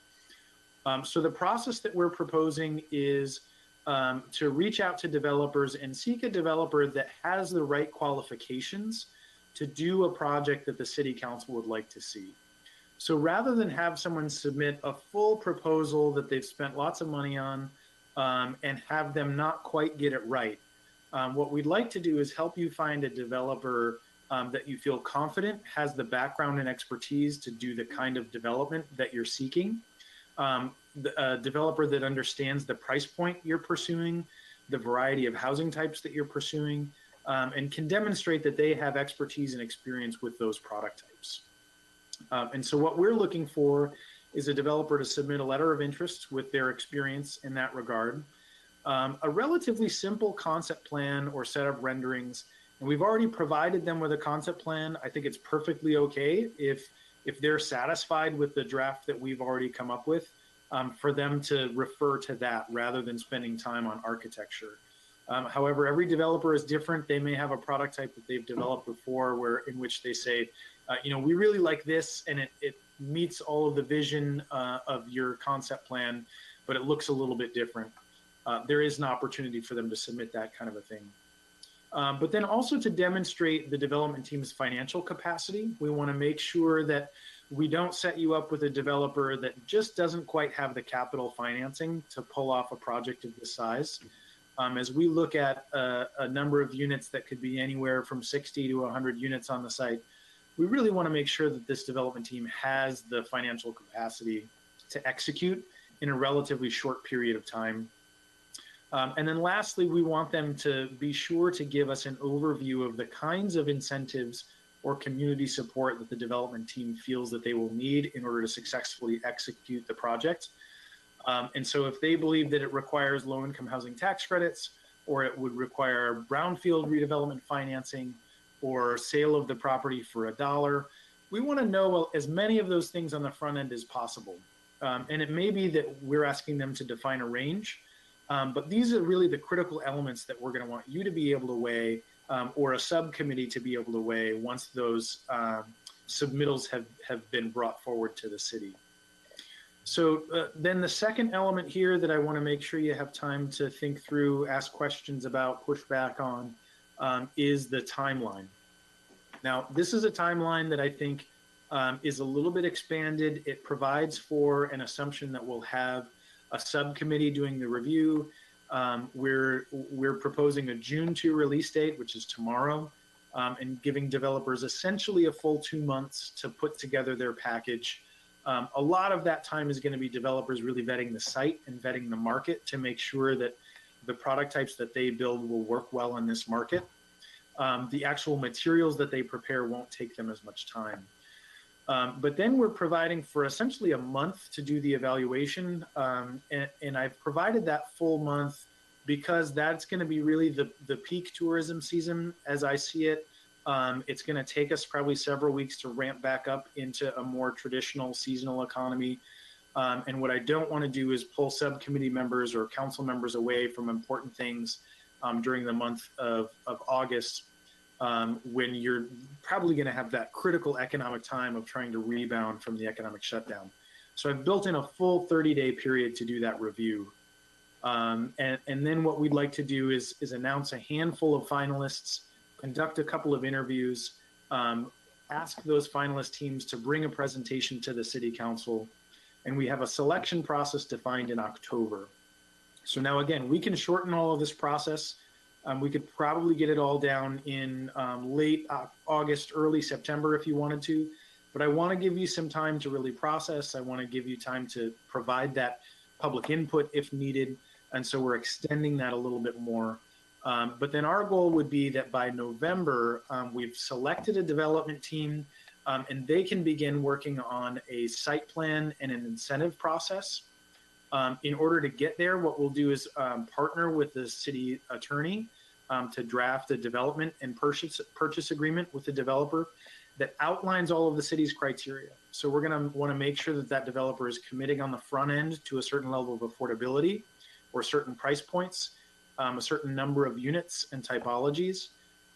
Speaker 18: So the process that we're proposing is to reach out to developers and seek a developer that has the right qualifications to do a project that the city council would like to see. So rather than have someone submit a full proposal that they've spent lots of money on and have them not quite get it right, what we'd like to do is help you find a developer that you feel confident has the background and expertise to do the kind of development that you're seeking. A developer that understands the price point you're pursuing, the variety of housing types that you're pursuing, and can demonstrate that they have expertise and experience with those product types. And so what we're looking for is a developer to submit a letter of interest with their experience in that regard, a relatively simple concept plan or set of renderings. And we've already provided them with a concept plan. I think it's perfectly okay if they're satisfied with the draft that we've already come up with, for them to refer to that rather than spending time on architecture. However, every developer is different. They may have a product type that they've developed before in which they say, we really like this and it meets all of the vision of your concept plan, but it looks a little bit different. There is an opportunity for them to submit that kind of a thing. But then also to demonstrate the development team's financial capacity. We want to make sure that we don't set you up with a developer that just doesn't quite have the capital financing to pull off a project of this size. As we look at a number of units that could be anywhere from 60 to 100 units on the site, we really want to make sure that this development team has the financial capacity to execute in a relatively short period of time. And then lastly, we want them to be sure to give us an overview of the kinds of incentives or community support that the development team feels that they will need in order to successfully execute the project. And so if they believe that it requires low-income housing tax credits, or it would require brownfield redevelopment financing, or sale of the property for $1, we want to know as many of those things on the front end as possible. And it may be that we're asking them to define a range, but these are really the critical elements that we're going to want you to be able to weigh, or a subcommittee to be able to weigh once those submittals have been brought forward to the city. So then the second element here that I want to make sure you have time to think through, ask questions about, push back on, is the timeline. Now, this is a timeline that I think is a little bit expanded. It provides for an assumption that we'll have a subcommittee doing the review. We're proposing a June 2 release date, which is tomorrow, and giving developers essentially a full 2 months to put together their package. A lot of that time is going to be developers really vetting the site and vetting the market to make sure that the product types that they build will work well in this market. The actual materials that they prepare won't take them as much time. But then we're providing for essentially a month to do the evaluation. And I've provided that full month because that's going to be really the peak tourism season as I see it. It's going to take us probably several weeks to ramp back up into a more traditional seasonal economy. And what I don't want to do is pull subcommittee members or council members away from important things during the month of August, when you're probably going to have that critical economic time of trying to rebound from the economic shutdown. So I've built in a full 30-day period to do that review. And then what we'd like to do is announce a handful of finalists, conduct a couple of interviews, ask those finalist teams to bring a presentation to the city council, and we have a selection process defined in October. So now again, we can shorten all of this process. We could probably get it all down in late August, early September if you wanted to, but I want to give you some time to really process. I want to give you time to provide that public input if needed, and so we're extending that a little bit more. But then our goal would be that by November, we've selected a development team, and they can begin working on a site plan and an incentive process. In order to get there, what we'll do is partner with the city attorney to draft a development and purchase agreement with the developer that outlines all of the city's criteria. So we're going to want to make sure that that developer is committing on the front end to a certain level of affordability or certain price points, a certain number of units and typologies.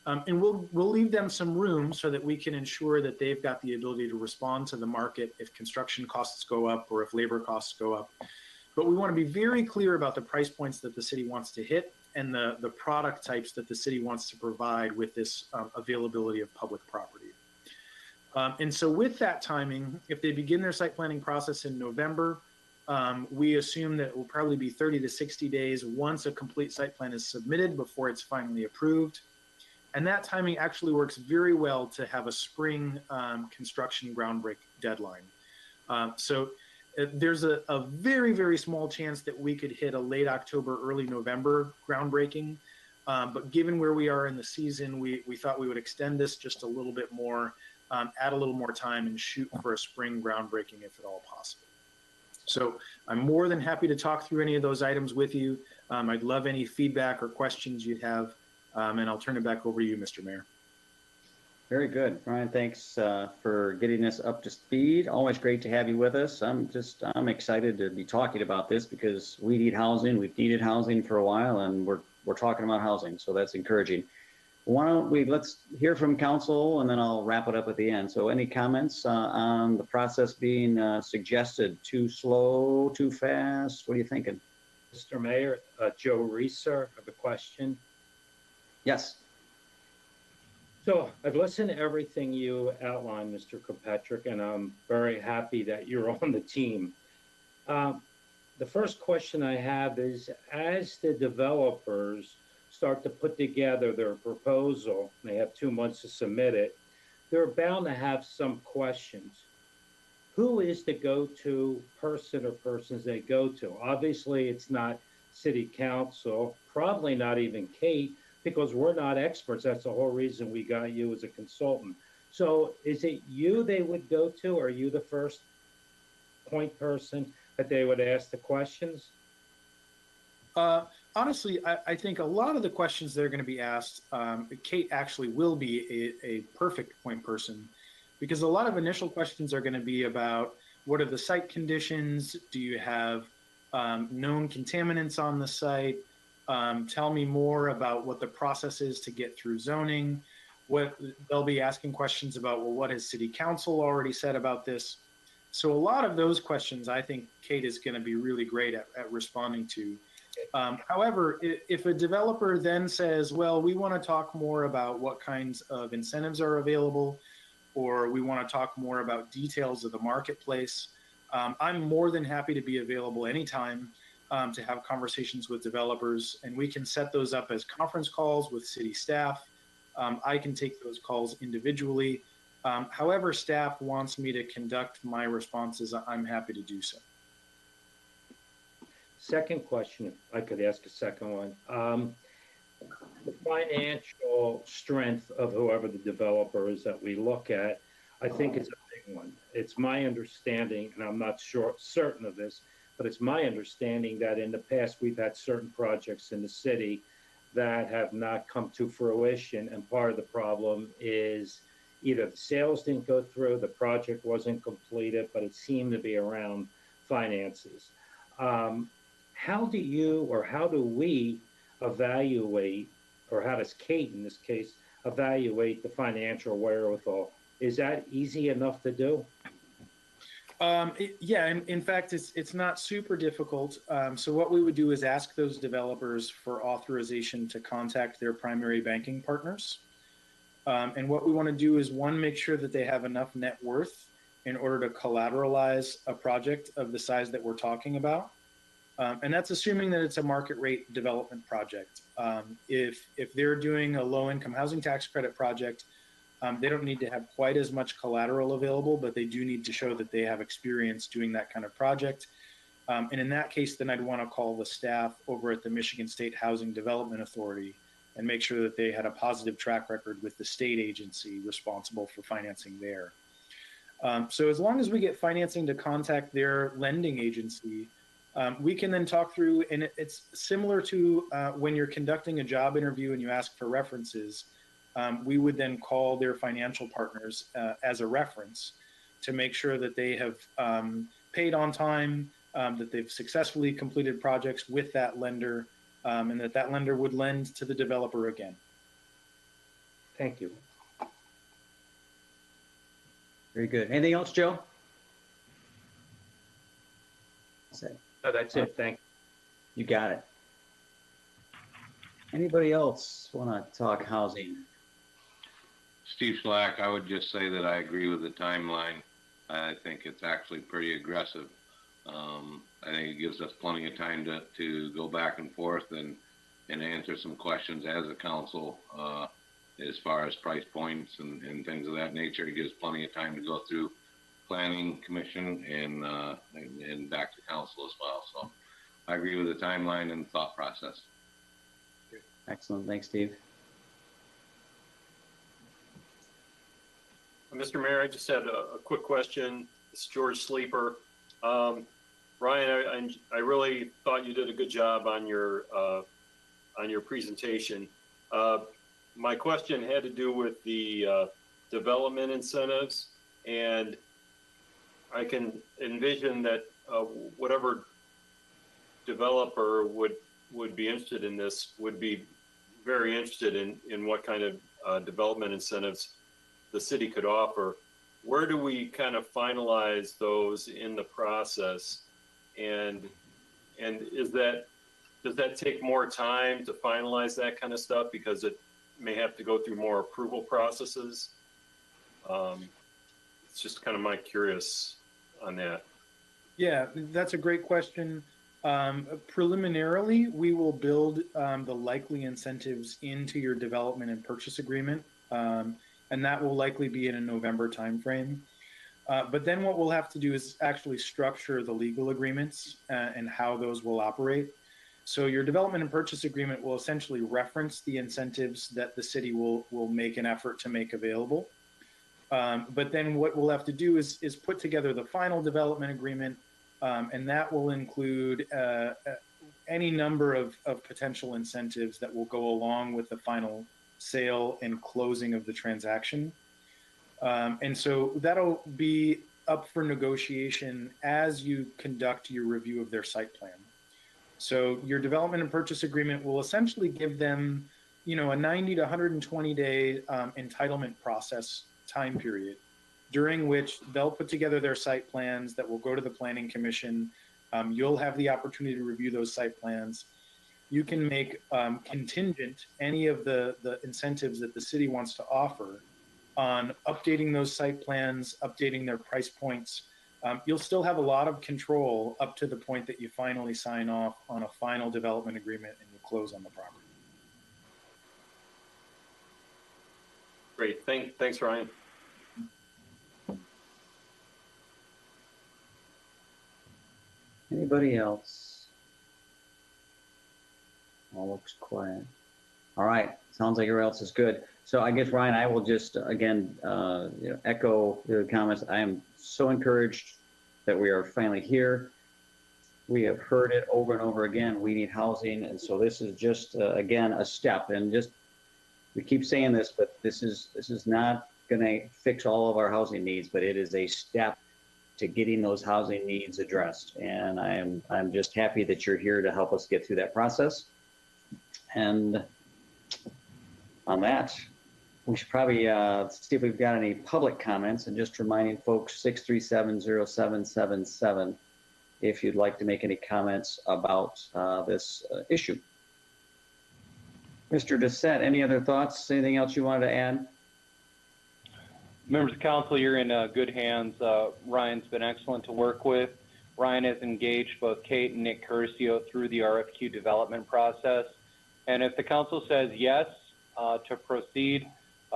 Speaker 18: And we'll leave them some room so that we can ensure that they've got the ability to respond to the market if construction costs go up or if labor costs go up. but we want to be very clear about the price points that the city wants to hit and the product types that the city wants to provide with this availability of public property. And so with that timing, if they begin their site planning process in November, we assume that it will probably be 30 to 60 days once a complete site plan is submitted before it's finally approved. And that timing actually works very well to have a spring construction groundbreak deadline. So there's a very, very small chance that we could hit a late October, early November groundbreaking. But given where we are in the season, we thought we would extend this just a little bit more, add a little more time and shoot for a spring groundbreaking if at all possible. So I'm more than happy to talk through any of those items with you. I'd love any feedback or questions you'd have. And I'll turn it back over to you, Mr. Mayor.
Speaker 2: Very good. Brian, thanks for getting us up to speed. Always great to have you with us. I'm excited to be talking about this because we need housing. We've needed housing for a while and we're talking about housing. So that's encouraging. Why don't let's hear from council and then I'll wrap it up at the end. So any comments on the process being suggested? Too slow, too fast? What are you thinking?
Speaker 11: Mr. Mayor, Joe Reeser, I have a question.
Speaker 2: Yes.
Speaker 11: So I've listened to everything you outlined, Mr. Kirkpatrick, and I'm very happy that you're on the team. The first question I have is, as the developers start to put together their proposal, and they have 2 months to submit it, they're bound to have some questions. Who is the go-to person or persons they go to? Obviously, it's not city council, probably not even Kate, because we're not experts. That's the whole reason we got you as a consultant. So is it you they would go to? Are you the first point person that they would ask the questions?
Speaker 18: Honestly, I think a lot of the questions they're going to be asked, Kate actually will be a perfect point person, because a lot of initial questions are going to be about what are the site conditions? Do you have known contaminants on the site? Tell me more about what the process is to get through zoning. They'll be asking questions about, well, what has city council already said about this? So a lot of those questions, I think Kate is going to be really great at responding to. However, if a developer then says, well, we want to talk more about what kinds of incentives are available, or we want to talk more about details of the marketplace, I'm more than happy to be available anytime to have conversations with developers, and we can set those up as conference calls with city staff. I can take those calls individually. However staff wants me to conduct my responses, I'm happy to do so.
Speaker 11: Second question, if I could ask a second one. The financial strength of whoever the developer is that we look at, I think is a big one. It's my understanding, and I'm not certain of this, but it's my understanding that in the past we've had certain projects in the city that have not come to fruition, and part of the problem is either the sales didn't go through, the project wasn't completed, but it seemed to be around finances. How do you, or how do we evaluate, or how does Kate in this case evaluate the financial wherewithal? Is that easy enough to do?
Speaker 18: Yeah, in fact, it's not super difficult. So what we would do is ask those developers for authorization to contact their primary banking partners. And what we want to do is, one, make sure that they have enough net worth in order to collateralize a project of the size that we're talking about. And that's assuming that it's a market rate development project. If they're doing a low income housing tax credit project, they don't need to have quite as much collateral available, but they do need to show that they have experience doing that kind of project. And in that case, then I'd want to call the staff over at the Michigan State Housing Development Authority and make sure that they had a positive track record with the state agency responsible for financing there. So as long as we get financing to contact their lending agency, we can then talk through, and it's similar to when you're conducting a job interview and you ask for references. We would then call their financial partners as a reference to make sure that they have paid on time, that they've successfully completed projects with that lender, and that lender would lend to the developer again.
Speaker 11: Thank you.
Speaker 2: Very good. Anything else, Joe?
Speaker 11: That's it. Thank
Speaker 2: You got it. Anybody else want to talk housing?
Speaker 5: Steve Slack, I would just say that I agree with the timeline. I think it's actually pretty aggressive. I think it gives us plenty of time to go back and forth and answer some questions as a council, as far as price points and things of that nature. It gives plenty of time to go through planning commission and back to council as well. So I agree with the timeline and thought process.
Speaker 2: Excellent. Thanks, Steve.
Speaker 1: Mr. Mayor, I just had a quick question. It's George Sleeper. Ryan, I really thought you did a good job on your presentation. My question had to do with the development incentives, and I can envision that whatever developer would be interested in this would be very interested in what kind of development incentives the city could offer. Where do we kind of finalize those in the process? And does that take more time to finalize that kind of stuff because it may have to go through more approval processes? It's just kind of my curious on that.
Speaker 18: Yeah, that's a great question. Preliminarily, we will build the likely incentives into your development and purchase agreement, and that will likely be in a November timeframe. But then what we'll have to do is actually structure the legal agreements and how those will operate. So your development and purchase agreement will essentially reference the incentives that the city will make an effort to make available. But then what we'll have to do is put together the final development agreement, and that will include any number of potential incentives that will go along with the final sale and closing of the transaction. And so that'll be up for negotiation as you conduct your review of their site plan. So your development and purchase agreement will essentially give them, a 90 to 120 day entitlement process time period, during which they'll put together their site plans that will go to the planning commission. You'll have the opportunity to review those site plans. You can make contingent any of the incentives that the city wants to offer on updating those site plans, updating their price points. You'll still have a lot of control up to the point that you finally sign off on a final development agreement and you close on the property.
Speaker 1: Great. Thanks, Ryan.
Speaker 2: Anybody else? All looks quiet. All right. Sounds like everyone else is good. So I guess, Ryan, I will just, again, echo the comments. I am so encouraged that we are finally here. We have heard it over and over again. We need housing. And so this is just, again, a step. And just, we keep saying this, but this is not going to fix all of our housing needs, but it is a step to getting those housing needs addressed. And I'm just happy that you're here to help us get through that process. And on that, we should probably see if we've got any public comments, and just reminding folks 637-0777 if you'd like to make any comments about this issue. Mr. Doucette, any other thoughts? Anything else you wanted to add?
Speaker 3: Members of council, you're in good hands. Ryan's been excellent to work with. Ryan has engaged both Kate and Nick Curcio through the RFQ development process. And if the council says yes to proceed,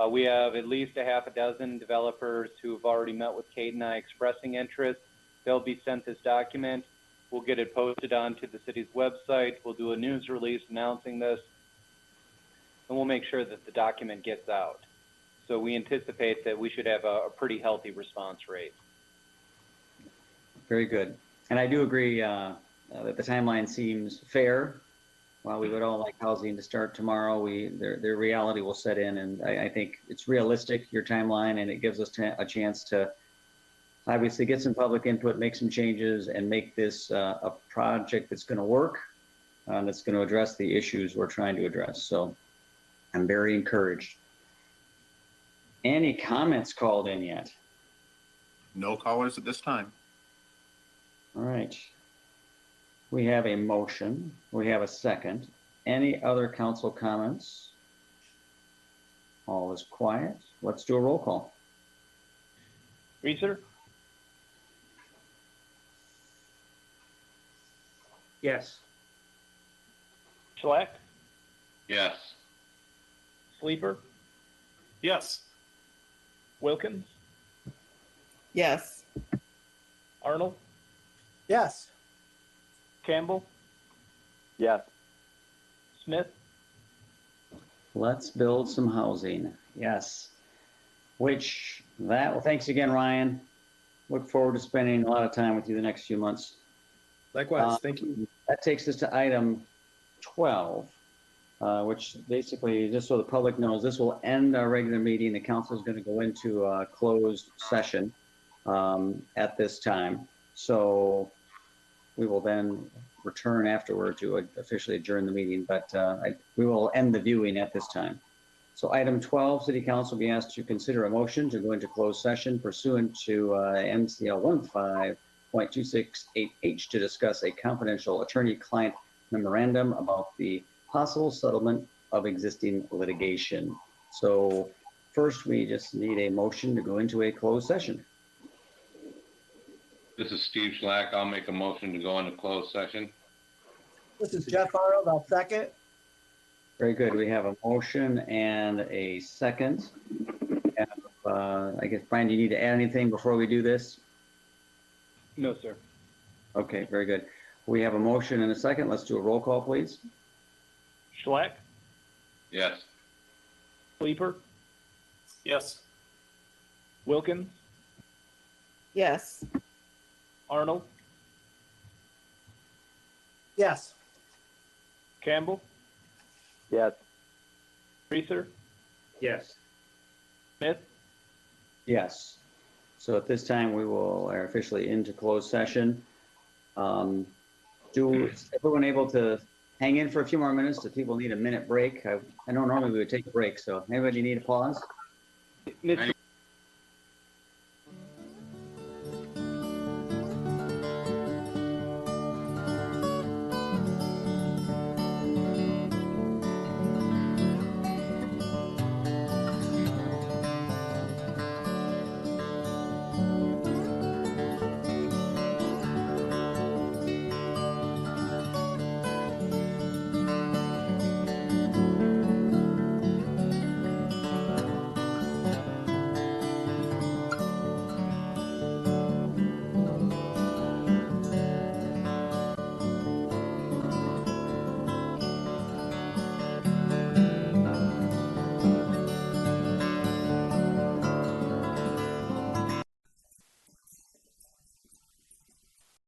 Speaker 3: we have at least a half a dozen developers who have already met with Kate and I expressing interest. They'll be sent this document. We'll get it posted onto the city's website. We'll do a news release announcing this, and we'll make sure that the document gets out. So we anticipate that we should have a pretty healthy response rate.
Speaker 2: Very good. And I do agree that the timeline seems fair. While we would all like housing to start tomorrow, their reality will set in, and I think it's realistic, your timeline, and it gives us a chance to obviously get some public input, make some changes, and make this a project that's going to work, that's going to address the issues we're trying to address. So I'm very encouraged. Any comments called in yet?
Speaker 10: No callers at this time.
Speaker 2: All right. We have a motion. We have a second. Any other council comments? All is quiet. Let's do a roll call.
Speaker 13: Reeser,
Speaker 11: Yes.
Speaker 13: Schlack,
Speaker 5: Yes.
Speaker 13: Sleeper,
Speaker 1: Yes.
Speaker 13: Wilkins,
Speaker 6: Yes.
Speaker 13: Arnold,
Speaker 4: Yes.
Speaker 13: Campbell,
Speaker 7: Yes.
Speaker 13: Smith,
Speaker 2: Let's build some housing. Yes. Well, thanks again, Ryan. Look forward to spending a lot of time with you the next few months.
Speaker 19: Likewise, thank you.
Speaker 2: That takes us to item 12, which basically, just so the public knows, this will end our regular meeting. The council is going to go into a closed session at this time. So we will then return afterward to officially adjourn the meeting, but we will end the viewing at this time. So item 12, City Council will be asked to consider a motion to go into closed session pursuant to MCL 15.268H to discuss a confidential attorney-client memorandum about the possible settlement of existing litigation. So first, we just need a motion to go into a closed session.
Speaker 5: This is Steve Schlack. I'll make a motion to go into closed session.
Speaker 4: This is Jeff Arnold. I'll second.
Speaker 2: Very good. We have a motion and a second. I guess, Brian, do you need to add anything before we do this?
Speaker 3: No, sir.
Speaker 2: Okay, very good. We have a motion and a second. Let's do a roll call, please.
Speaker 13: Schlack,
Speaker 5: Yes.
Speaker 13: Sleeper,
Speaker 1: Yes.
Speaker 13: Wilkins,
Speaker 6: Yes.
Speaker 13: Arnold,
Speaker 4: Yes.
Speaker 13: Campbell,
Speaker 7: Yes.
Speaker 13: Reeser,
Speaker 11: Yes.
Speaker 13: Smith,
Speaker 2: Yes. So at this time, we are officially into closed session. Is everyone able to hang in for a few more minutes? Do people need a minute break? I know normally we would take a break, so anybody need a pause?
Speaker 3: Mr.